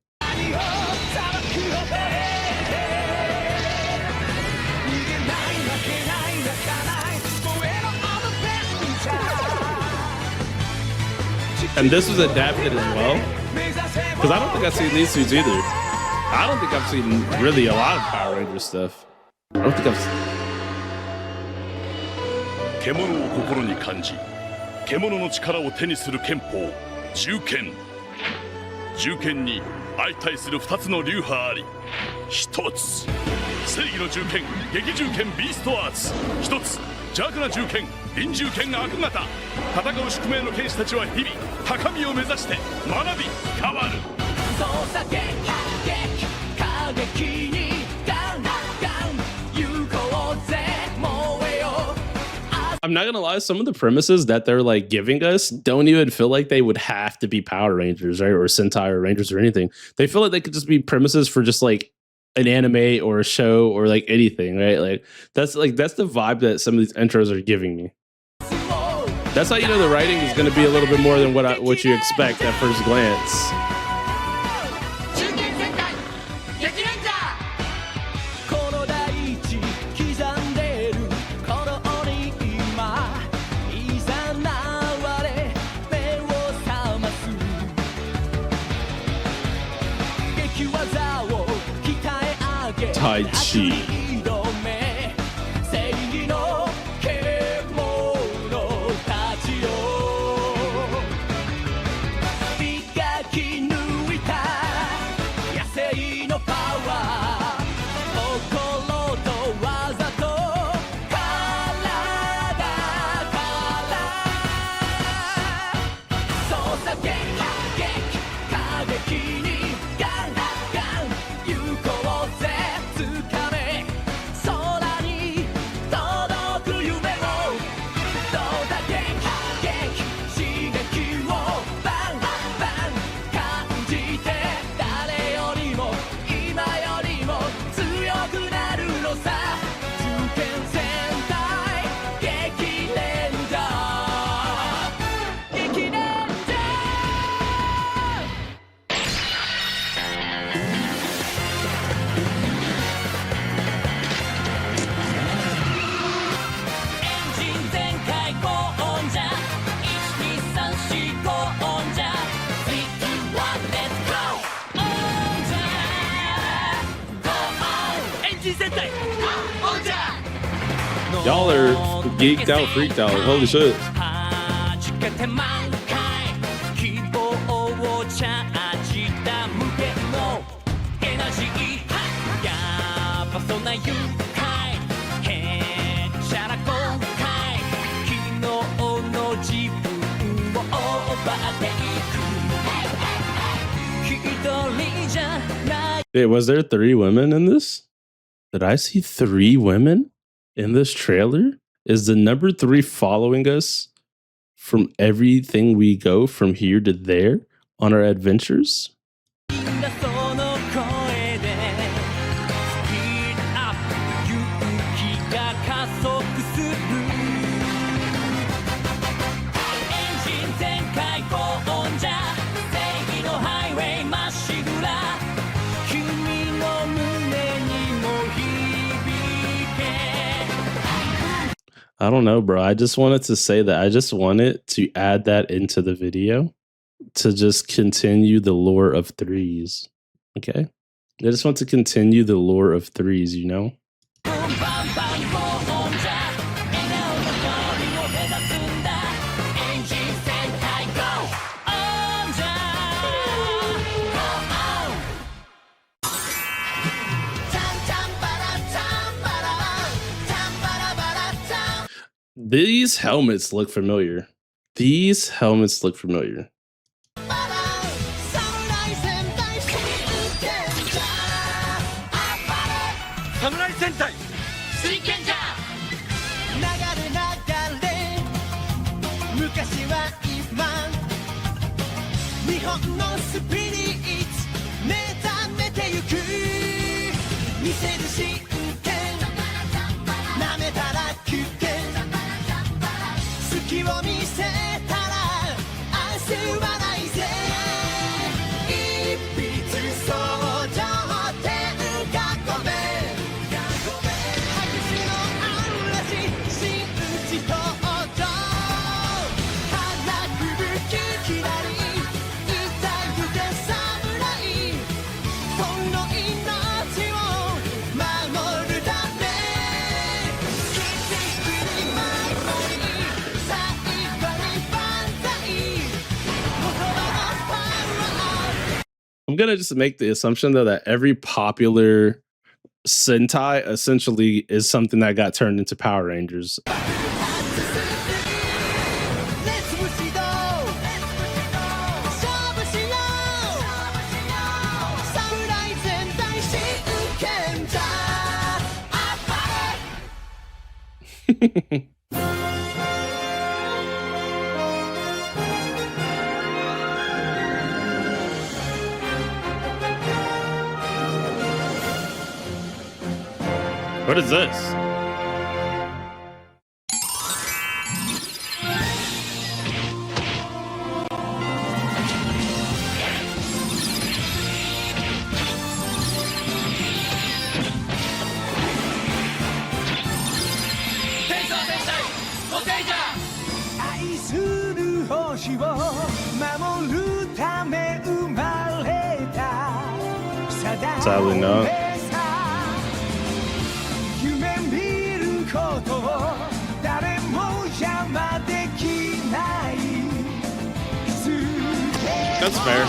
And this was adapted as well? Because I don't think I've seen these suits either. I don't think I've seen really a lot of Power Ranger stuff. I don't think I've seen... 獣を心に感じ、獣の力を手にする剣法、銃剣。銃剣に相対する2つの流派あり。1つ、正義の銃剣、激銃剣ビーストアーツ。1つ、邪悪な銃剣、臨銃剣悪型。戦う宿命の剣士たちは日々高みを目指して学び変わる。操作撃過激にガンガン行こうぜ燃えよ。I'm not gonna lie, some of the premises that they're like giving us don't even feel like they would have to be Power Rangers, right? Or Sentai or Rangers or anything. They feel like they could just be premises for just like an anime or a show or like anything, right? Like that's the vibe that some of these intros are giving me. That's how you know the writing is going to be a little bit more than what you expect at first glance. Tai Chi. Y'all are geeked out, freaked out. Holy shit. Wait, was there 3 women in this? Did I see 3 women in this trailer? Is the number 3 following us from everything we go from here to there on our adventures? I don't know, bro. I just wanted to say that. I just wanted to add that into the video to just continue the lore of threes. Okay? I just want to continue the lore of threes, you know? These helmets look familiar. These helmets look familiar. Samurai Sentai! I'm gonna just make the assumption though that every popular Sentai essentially is something that got turned into Power Rangers. What is this? Sadly not. That's fair.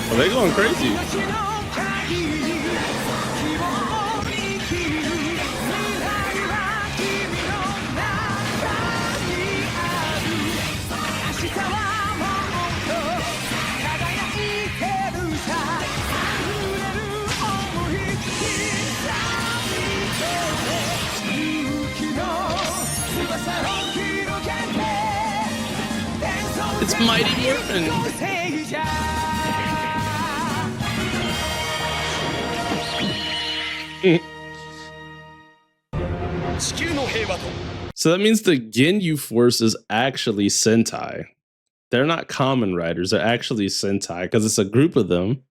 Oh, they going crazy. It's Mighty Morphin. So that means the Ginyu Force is actually Sentai. They're not common riders, they're actually Sentai because it's a group of them.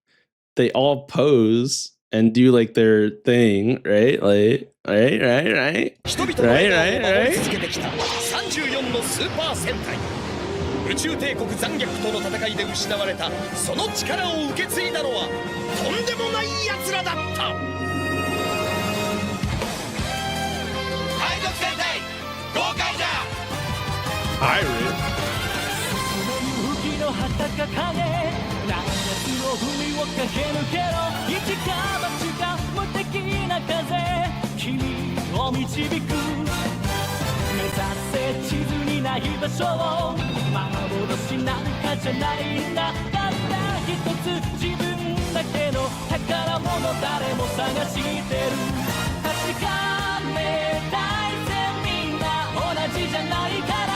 They all pose and do like their thing, right? Like, right. 宇宙帝国残虐との戦いで失われたその力を受け継いだのはとんでもない奴らだった海賊戦隊ゴーカイジャーはい、吹きの旗掲げ夏の海を駆け抜けろ一か八か無敵な風君を導く目指せ地図にない場所を幻なんかじゃないんだたった一つ自分だけの宝物誰も探してる確かめたいぜみんな同じじゃないから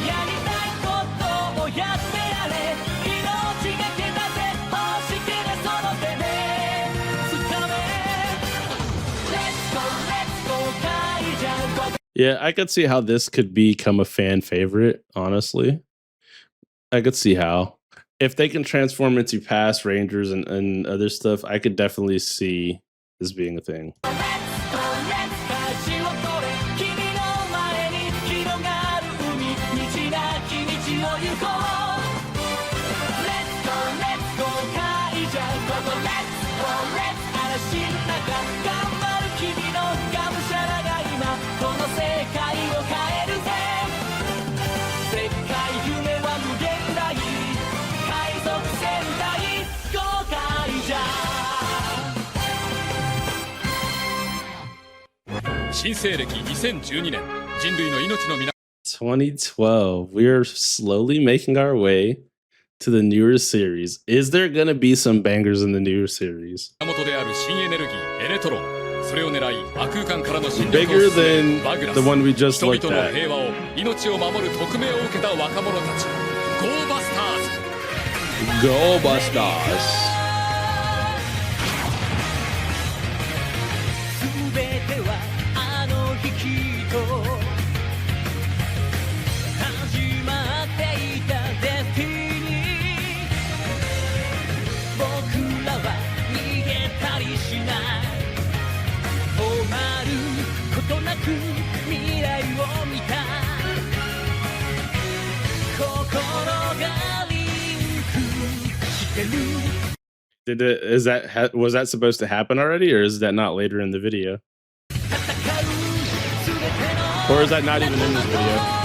やりたいことをやってやれ命がけだぜ欲しけれその手でつかめ Let's go Let's go カイジャー Yeah, I could see how this could become a fan favorite, honestly. I could see how. If they can transform into past Rangers and other stuff, I could definitely see this being a thing.新西暦2012年人類の命の源 2012. We're slowly making our way to the newer series. Is there gonna be some bangers in the newer series? である新エネルギーエレトロンそれを狙い亜空間からの侵略を Bigger 進め than るバグラス the one we just 人 looked 々の at. 平和を命を守る匿名を受けた若者たちゴーバスターズ Go Busters. 全てはあの日きっと始まっていたデスティニー僕らは逃げたりしない止まることなく未来を見た心がリンクしてる Was that supposed to happen already, or is that not later in the video? Or is that not even in this video?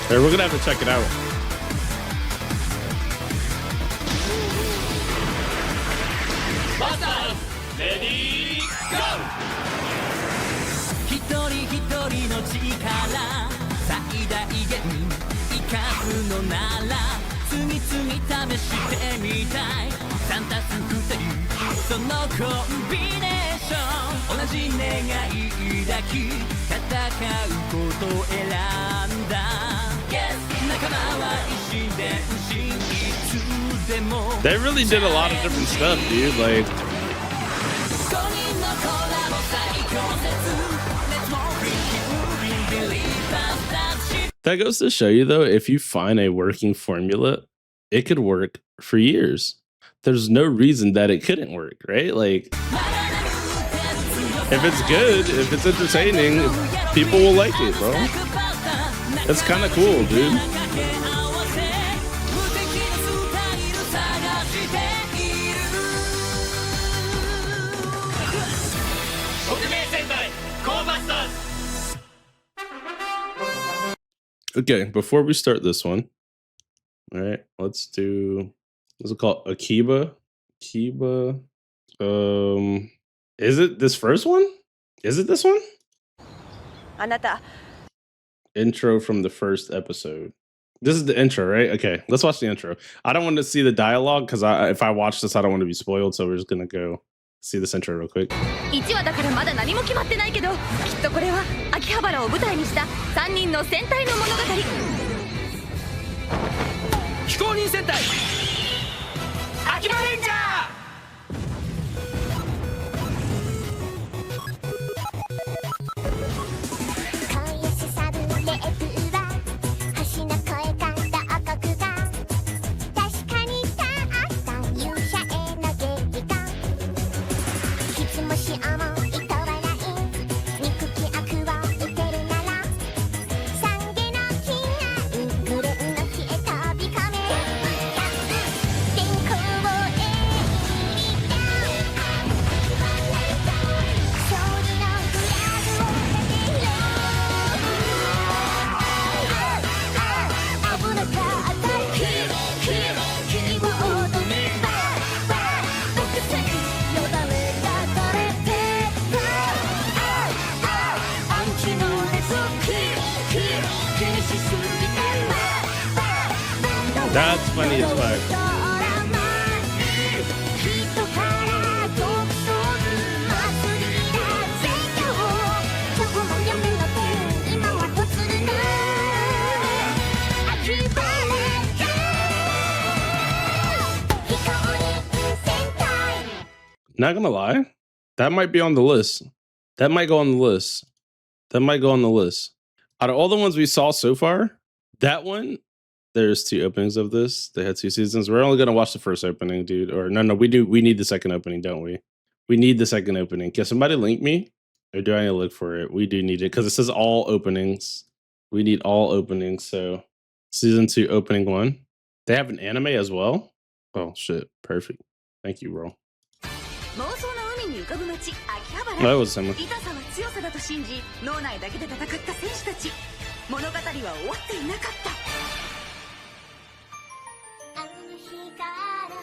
Hey, we're gonna have to check it out. Ready, go! 一人一人の力最大限生かすのなら次々試してみたい3たす2人そのコンビネーション同じ願い抱き戦うことを選んだ Yes 仲間は一心伝心いつでも They really did a lot of different stuff, dude. Like, that goes to show you, though, if you find a working formula, it could work for years. There's no reason that it couldn't work, right? Like, if it's good, if it's entertaining, people will like it, bro. That's kind of cool, dude. Okay, before we start this one, all right, let's do, what's it called? Akiba? Is it this first one? Is it this one? あなた Intro from the first episode. This is the intro, right? Okay, let's watch the intro. I don't want to see the dialogue because if I watch this, I don't want to be spoiled. So we're just gonna go see this intro real quick. 1話だからまだ何も決まってないけどきっとこれは秋葉原を舞台にした3人の戦隊の物語非公認戦隊秋葉レンジャー 「That's funny as fuck. Not gonna lie, that might be on the list. That might go on the list. That might go on the list. Out of all the ones we saw so far, that one, there's 2 openings of this. They had 2 seasons. We're only gonna watch the first opening, dude. Or no, we do. We need the second opening, don't we? We need the second opening. Can somebody link me? Or do I need to look for it? We do need it because it says all openings. We need all openings. So season 2, opening 1. They have an anime as well. Oh shit! Perfect. Thank you, bro. That was similar. 痛さは強さだと信じ、脳内だけで戦った選手たち。物語は終わっていなかった。あの日から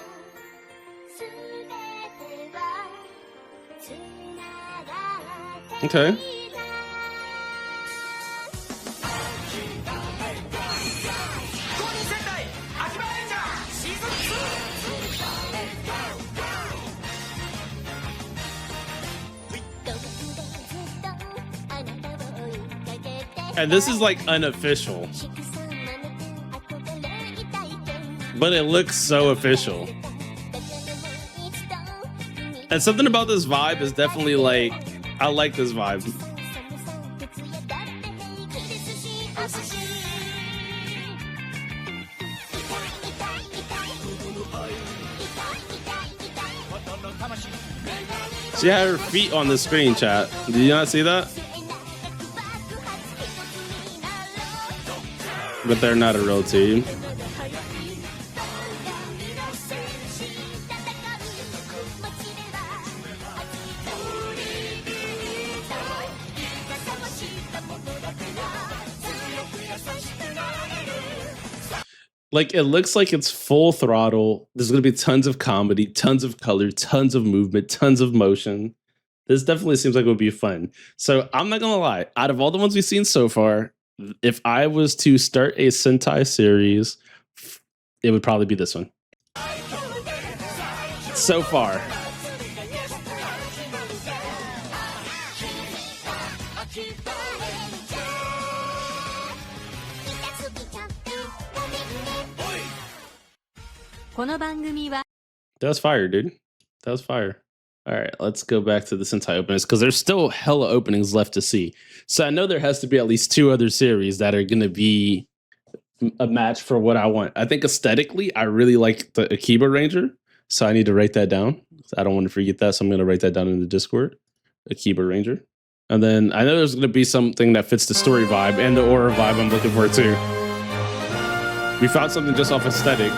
全てはつながっていた。Okay. And this is like unofficial, but it looks so official. And something about this vibe is definitely like, I like this vibe. She had her feet on the screen, chat. Did you not see that? But they're not a real team. Like, it looks like it's full throttle. There's going to be tons of comedy, tons of color, tons of movement, tons of motion. This definitely seems like it would be fun. So I'm not going to lie. Out of all the ones we've seen so far, if I was to start a Sentai series, it would probably be this one. So far. That was fire, dude. That was fire. All right, let's go back to the Sentai openings because there's still hella openings left to see. So I know there has to be at least 2 other series that are going to be a match for what I want. I think aesthetically, I really like the Akibaranger, so I need to write that down. I don't want to forget that, so I'm going to write that down in the Discord. Akibaranger. And then I know there's going to be something that fits the story vibe and the aura vibe I'm looking for too. We found something just off aesthetic.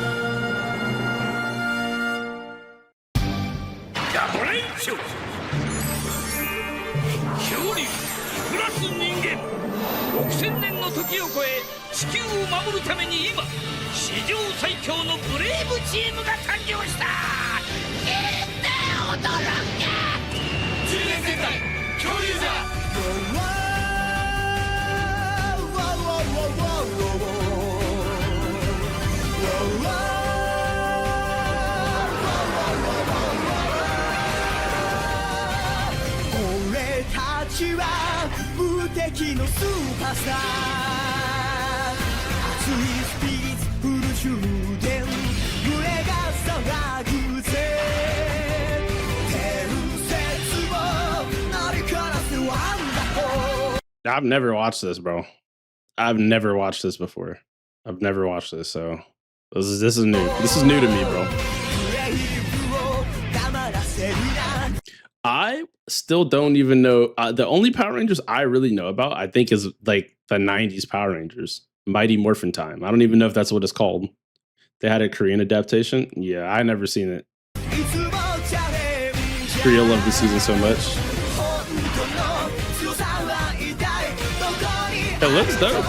I've never watched this, bro. I've never watched this before. I've never watched this, so this is new. This is new to me, bro. I still don't even know. The only Power Rangers I really know about, I think, is like the 90s Power Rangers. Mighty Morphin Time. I don't even know if that's what it's called. They had a Korean adaptation. Yeah, I never seen it. Korea loved the season so much. It looks dope.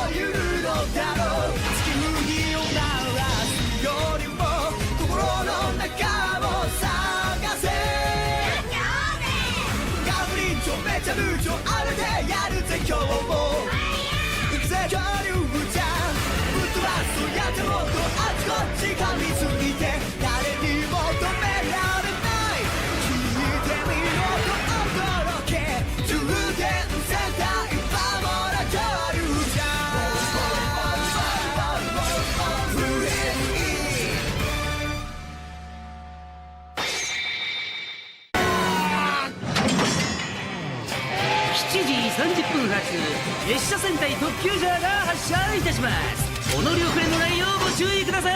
隊特急ジャーが発車いたします。お乗り遅れのないようご注意ください。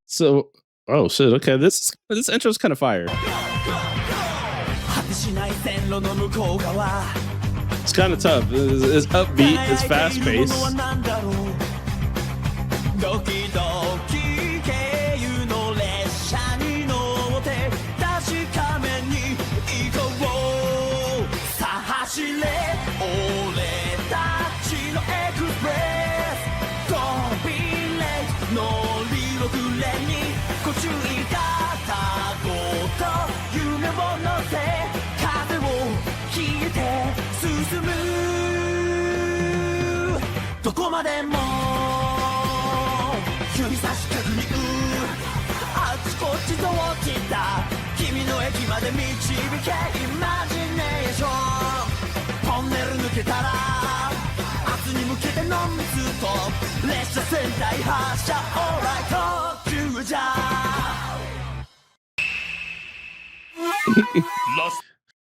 So, oh shit. Okay, this intro is kind of fire. It's kind of tough. It's upbeat. It's fast paced.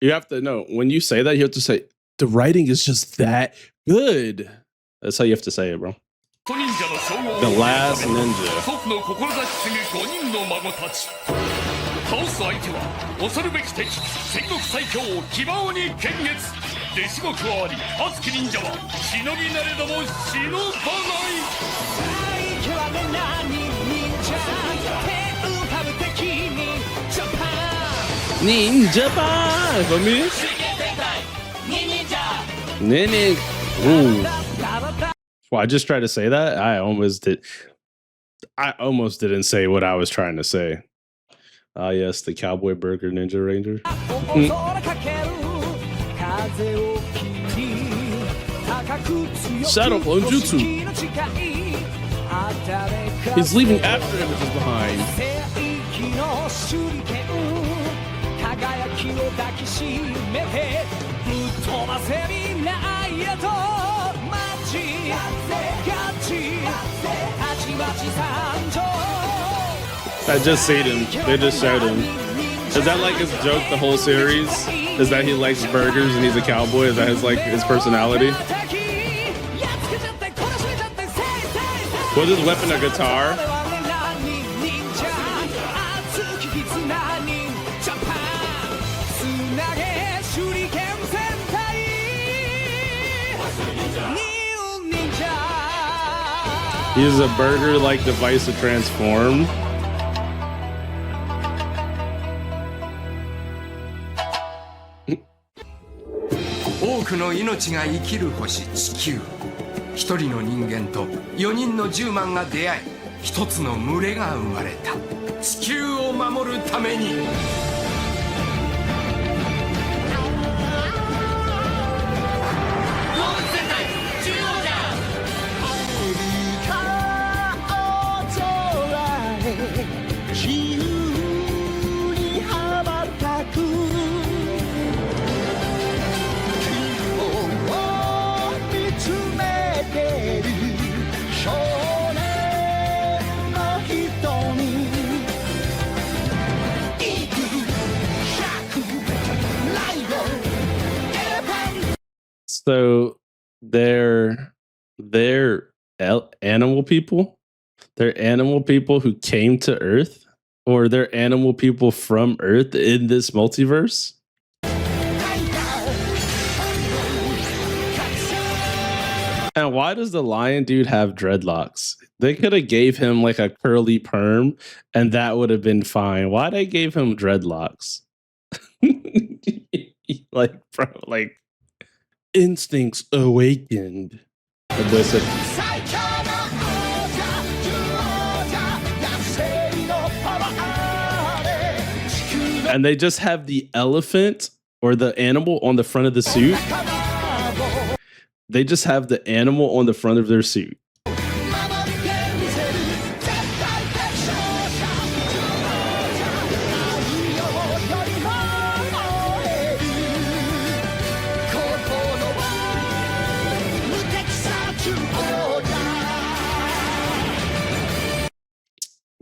You have to know when you say that, you have to say the writing is just that good. That's how you have to say it, bro. The last ninja. 祖父の志継ぐ5人の孫たち。倒す相手は恐るべき敵戦国最強騎馬鬼剣月。弟子も加わり熱き忍者は忍びなれども忍ばないNinja Bar for me. Ninja. Ooh. Well, I just tried to say that. I almost did. I almost didn't say what I was trying to say. Ah, yes, the Cowboy Burger Ninja Ranger. Shadow Clone Jutsu. He's leaving after images behind. I just seen him. They just showed him. Is that like his joke the whole series? Is that he likes burgers and he's a cowboy? Is that his like his personality? Was his weapon a guitar? He uses a burger-like device to transform. So they're animal people. They're animal people who came to Earth, or they're animal people from Earth in this multiverse. And why does the lion dude have dreadlocks? They could have gave him like a curly perm, and that would have been fine. Why they gave him dreadlocks? Like, bro, like. Instincts awakened. Listen. And they just have the elephant or the animal on the front of the suit. They just have the animal on the front of their suit.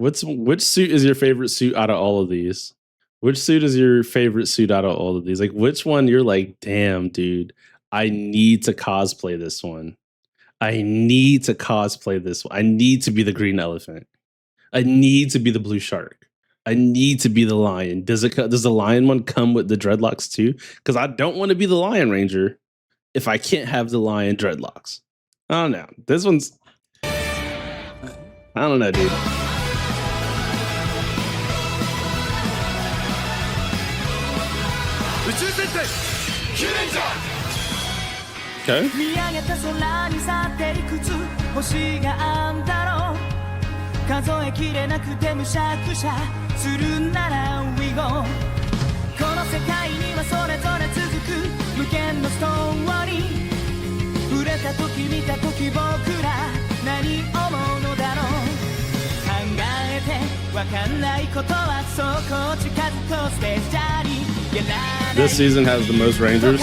Which suit is your favorite suit out of all of these? Which suit is your favorite suit out of all of these? Like, which one you're like, damn, dude, I need to cosplay this one. I need to cosplay this one. I need to be the green elephant. I need to be the blue shark. I need to be the lion. Does the lion one come with the dreadlocks too? Because I don't want to be the Lion Ranger if I can't have the lion dreadlocks. I don't know. This one's, I don't know, dude. Okay. 見上げた空に去っていくつ星があんだろう数えきれなくてむしゃくしゃするなら We go この世界にはそれぞれ続く無限のストーリー触れた時見た時僕ら何思うのだろう考えてわかんないことはそうこう近づこうステージャーに This season has the most Rangers.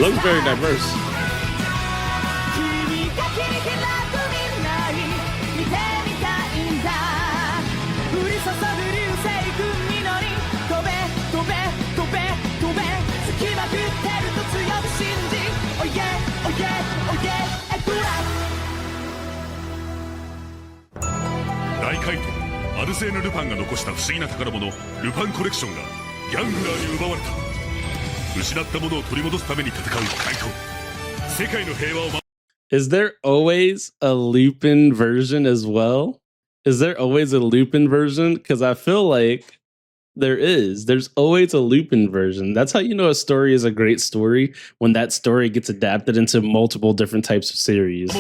Looks very diverse. Daikaito アルセーヌ・ルパンが残した不思議な宝物ルパンコレクションがギャングラーに奪われた失ったものを取り戻すために戦うカイト世界の平和を Is there always a Lupin version as well? Is there always a Lupin version? Because I feel like there's always a Lupin version. That's how you know a story is a great story, when that story gets adapted into multiple different types of series.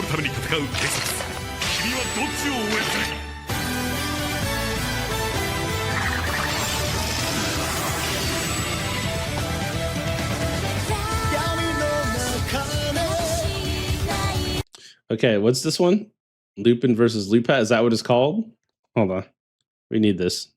Okay, what's this one? Lupin versus Lupat? Is that what it's called? Hold on. We need this.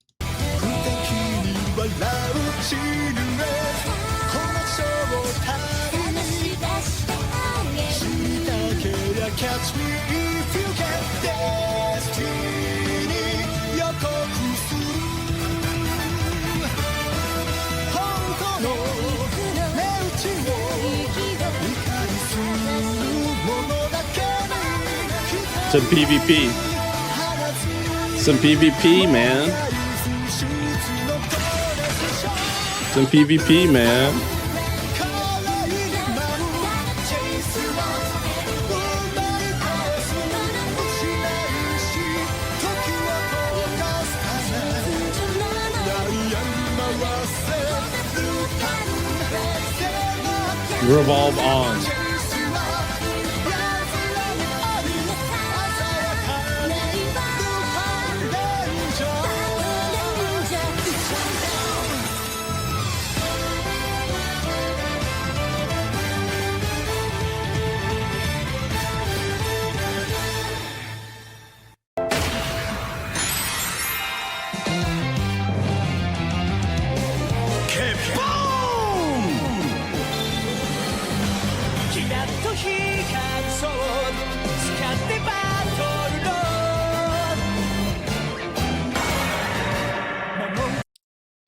Some PvP. Some PvP, man. Some PvP, man. Revolve on.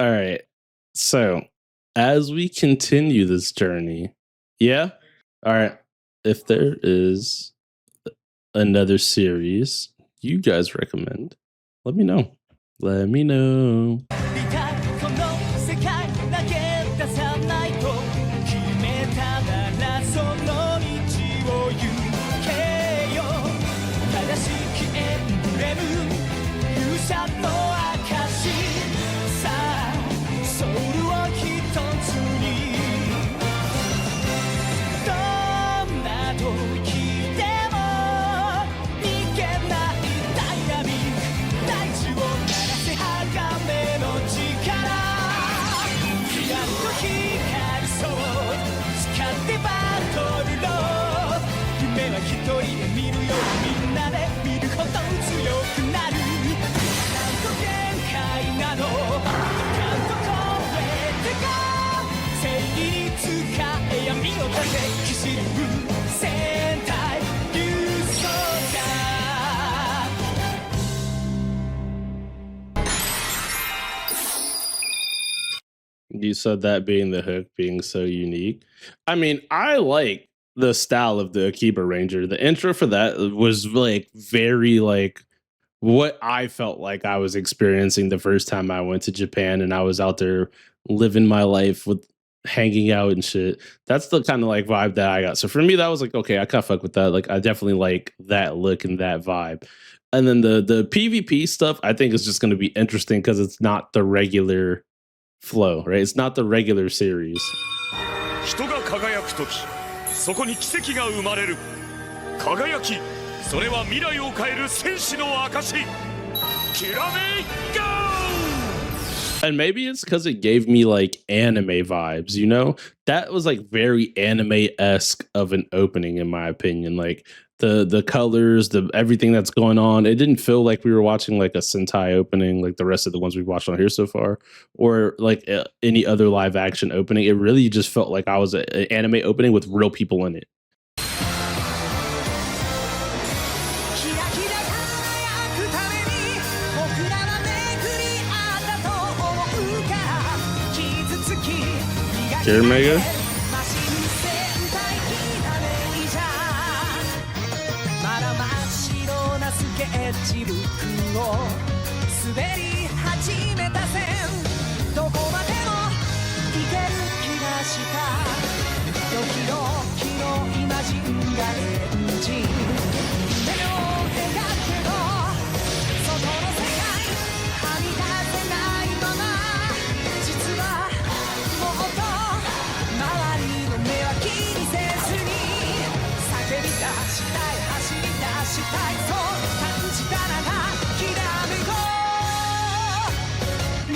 All right. So, as we continue this journey, yeah? All right. If there is another series you guys recommend, let me know. Let me know. You said that being the hook being so unique. I mean, I like the style of the akibaranger. The intro for that was like very like what I felt like I was experiencing the first time I went to Japan and I was out there living my life with hanging out and shit. That's the kind of like vibe that I got. So for me, that was like, okay, I kind of fuck with that. Like I definitely like that look and that vibe. And then the PvP stuff, I think is just going to be interesting because it's not the regular flow, right? It's not the regular series. 人が輝くとき、そこに奇跡が生まれる。輝き、それは未来を変える戦士の証。きらめいゴー! And maybe it's because it gave me like anime vibes, you know? That was like very anime-esque of an opening, in my opinion. Like the colors, the everything that's going on. It didn't feel like we were watching like a Sentai opening, like the rest of the ones we've watched on here so far, or like any other live action opening. It really just felt like I was an anime opening with real people in it. Mega.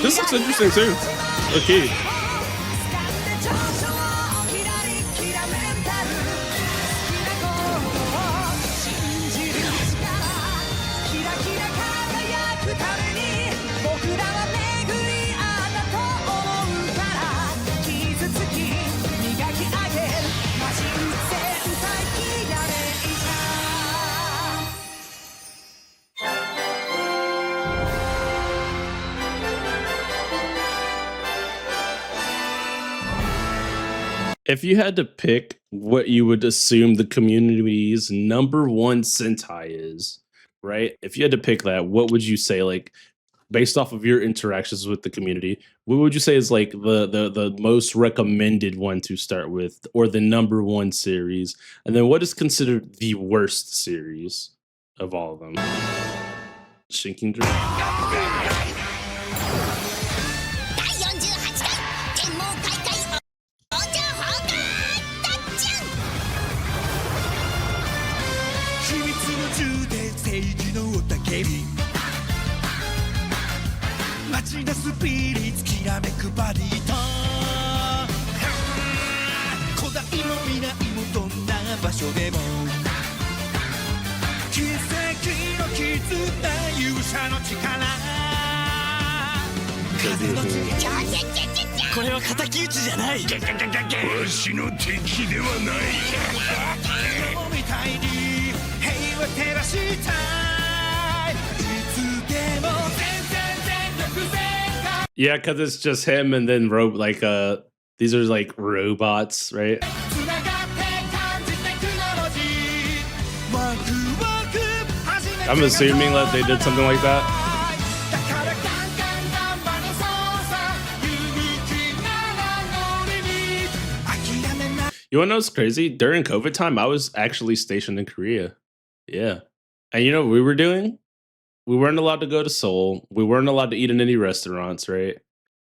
'This looks interesting too. Okay. If you had to pick what you would assume the community's #1 Sentai is, right? If you had to pick that, what would you say, like, based off of your interactions with the community, what would you say is like the most recommended one to start with, or the #1 series? And then what is considered the worst series of all of them? Shinking Dream? 街のスピリッツきらめくバディと古代も未来もどんな場所でも奇跡の絆勇者の力風のこれは敵討ちじゃないわしの敵ではないみたいに平和照らしたいいつでも Yeah, because it's just him and then these are like robots, right? I'm assuming that they did something like that. You wanna know what's crazy? During COVID time, I was actually stationed in Korea. Yeah. And you know what we were doing? We weren't allowed to go to Seoul. We weren't allowed to eat in any restaurants, right?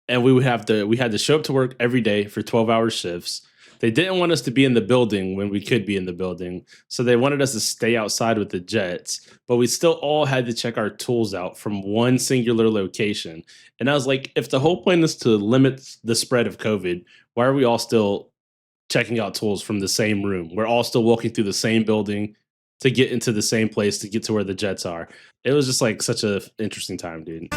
And we had to show up to work every day for 12-hour shifts. They didn't want us to be in the building when we could be in the building. So they wanted us to stay outside with the jets, but we still all had to check our tools out from one singular location. And I was like, if the whole point is to limit the spread of COVID, why are we all still checking out tools from the same room? We're all still walking through the same building to get into the same place to get to where the jets are. It was just like such an interesting time, dude.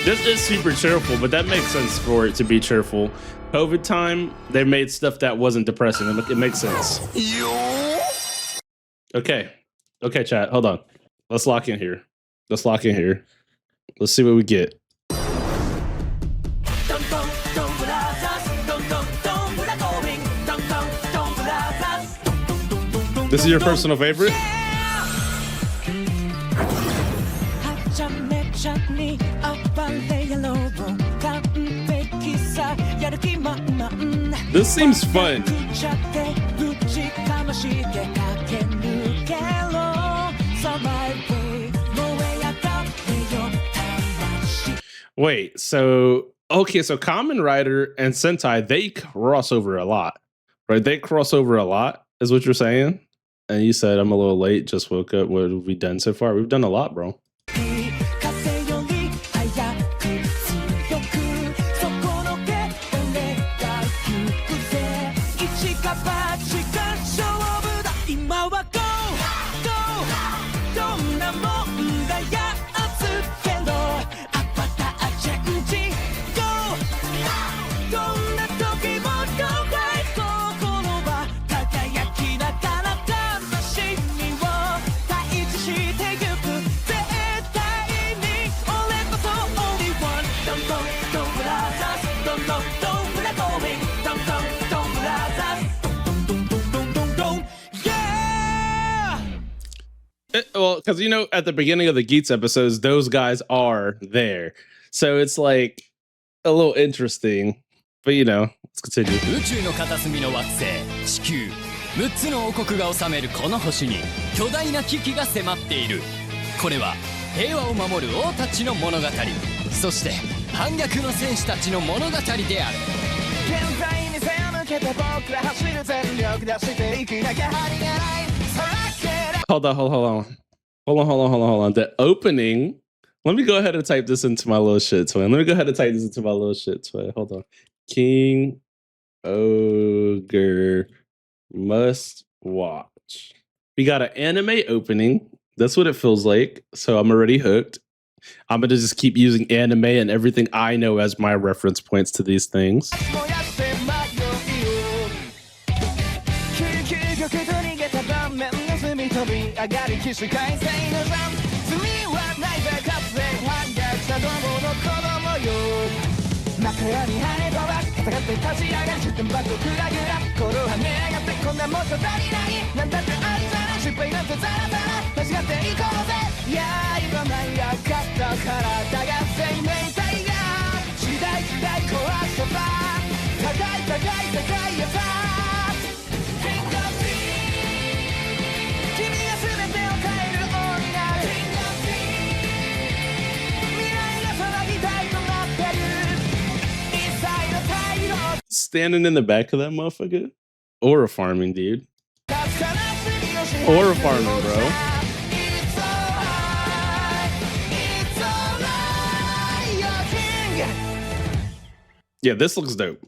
This is super cheerful, but that makes sense for it to be cheerful. COVID time, they made stuff that wasn't depressing. It makes sense. Okay. Okay, chat. Hold on. Let's lock in here. Let's lock in here. Let's see what we get. This is your personal favorite? This seems fun. Wait, so okay, so Kamen Rider and Sentai, they cross over a lot, right? They cross over a lot, is what you're saying? And you said I'm a little late, just woke up. What have we done so far? We've done a lot, bro. Well, because you know, at the beginning of the Geats episodes, those guys are there, so it's like a little interesting. But you know, let's continue. 宇宙の片隅の惑星地球6つの王国が治めるこの星に巨大な危機が迫っている。これは平和を守る王たちの物語、そして反逆の戦士たちの物語である。現在に背を向けて僕ら走る全力出していくなきゃ張りがない。Hold on. The opening. Let me go ahead and type this into my little shit twin. Hold on. King Ogre must watch. We got an anime opening. That's what it feels like. So I'm already hooked. I'm going to just keep using anime and everything I know as my reference points to these things. Standing in the back of that motherfucker? Aura farming, dude. Aura farming, bro. Yeah, this looks dope.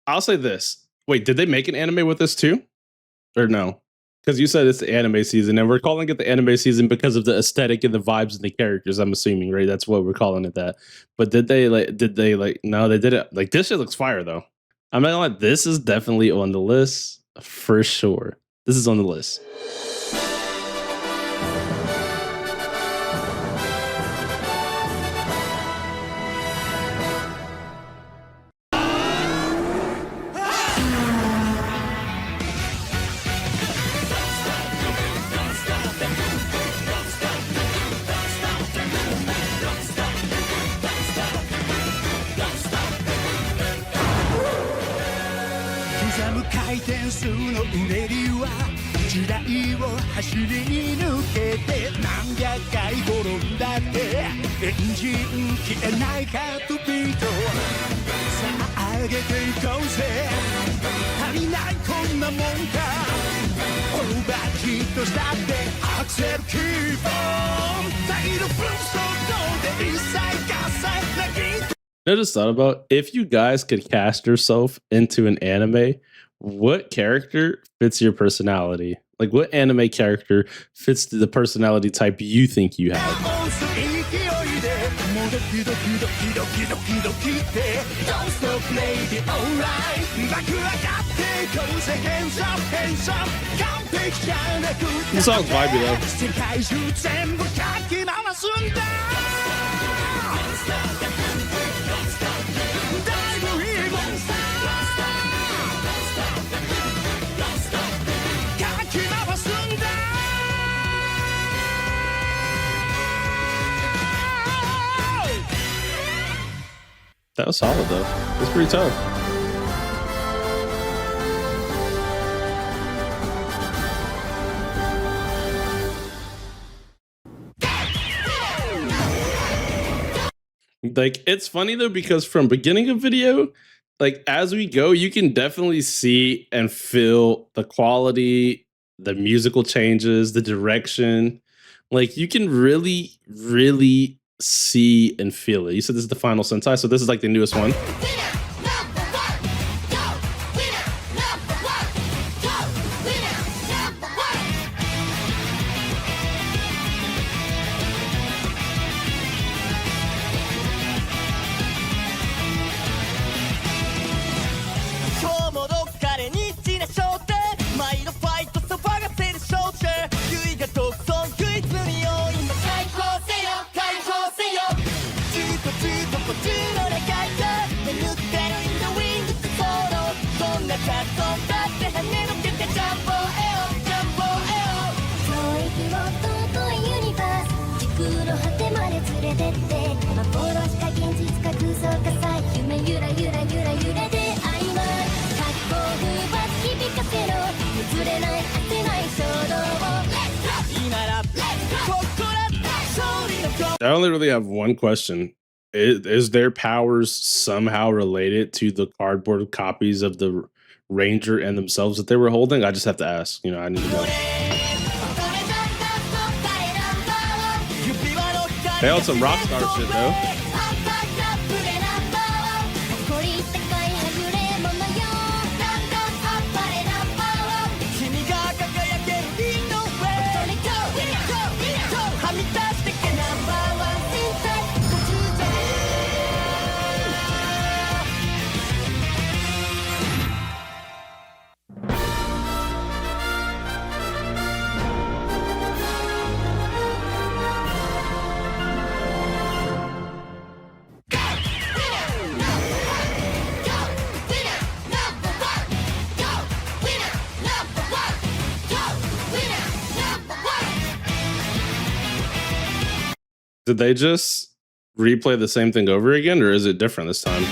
I'll say this. Wait, did they make an anime with this too? Or no? Because you said it's the anime season, and we're calling it the anime season because of the aesthetic and the vibes and the characters, I'm assuming, right? That's what we're calling it that. But no, they didn't. Like, this shit looks fire, though. I'm not gonna lie, this is definitely on the list for sure. This is on the list. I just thought about, if you guys could cast yourself into an anime, what character fits your personality? Like, what anime character fits the personality type you think you have? This song's vibey though. 世界中全部かき回すんだだいぶいいモンスターかき回すんだ That was solid though. It's pretty tough. Like, it's funny though, because from beginning of video, like as we go, you can definitely see and feel the quality, the musical changes, the direction. Like you can really, really see and feel it. You said this is the final Sentai, so this is like the newest one. I only really have one question. Is their powers somehow related to the cardboard copies of the Ranger and themselves that they were holding? I just have to ask. You know, I need to know. They held some rock star shit though. Did they just replay the same thing over again, or is it different this time?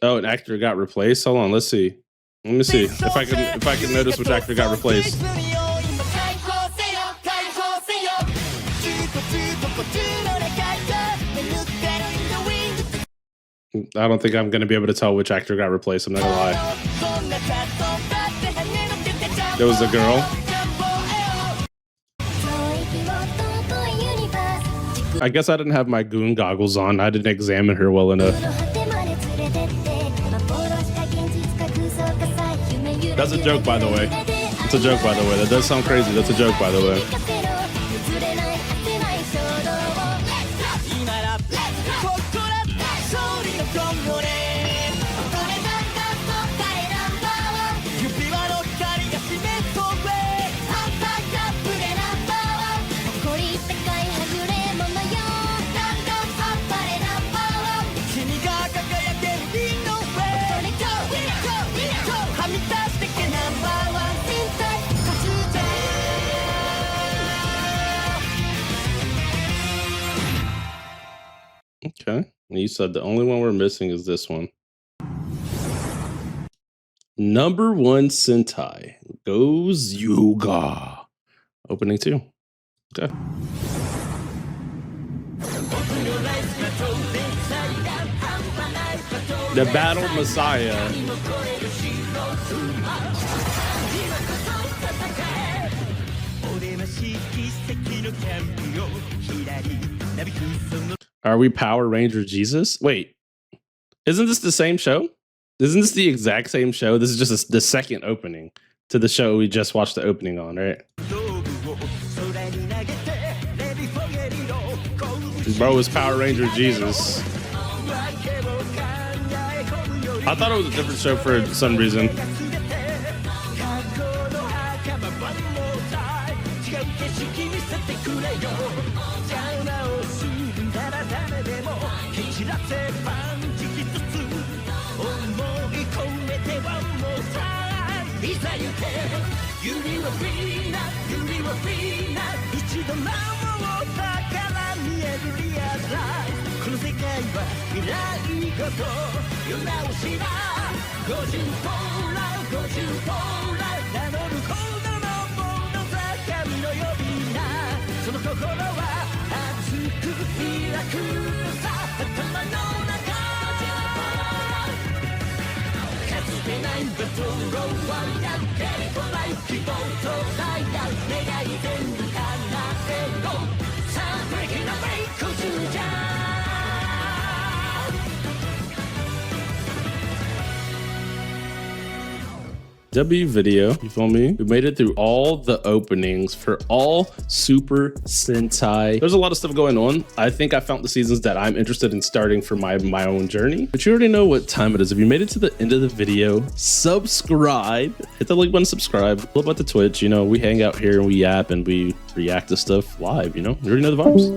Oh, an actor got replaced. Hold on, let's see. Let me see if I can notice which actor got replaced. I don't think I'm going to be able to tell which actor got replaced. I'm not going to lie. There was a girl. I guess I didn't have my goon goggles on. I didn't examine her well enough. That's a joke, by the way. It's a joke, by the way. That does sound crazy. That's a joke, by the way. Okay. You said the only one we're missing is this one. Number 1 Sentai goes Yuga. Opening 2. Okay. The Battle Messiah. Are we Power Ranger Jesus? Wait, isn't this the same show? Isn't this the exact same show? This is just the second opening to the show we just watched the opening on, right? Bro is Power Ranger Jesus. I thought it was a different show for some reason. W video, you feel me? We made it through all the openings for all Super Sentai. There's a lot of stuff going on. I think I found the seasons that I'm interested in starting for my own journey. But you already know what time it is. If you made it to the end of the video, subscribe. Hit the like button, subscribe. Flip out the Twitch. You know, we hang out here and we yap and we react to stuff live, you know? You already know the vibes.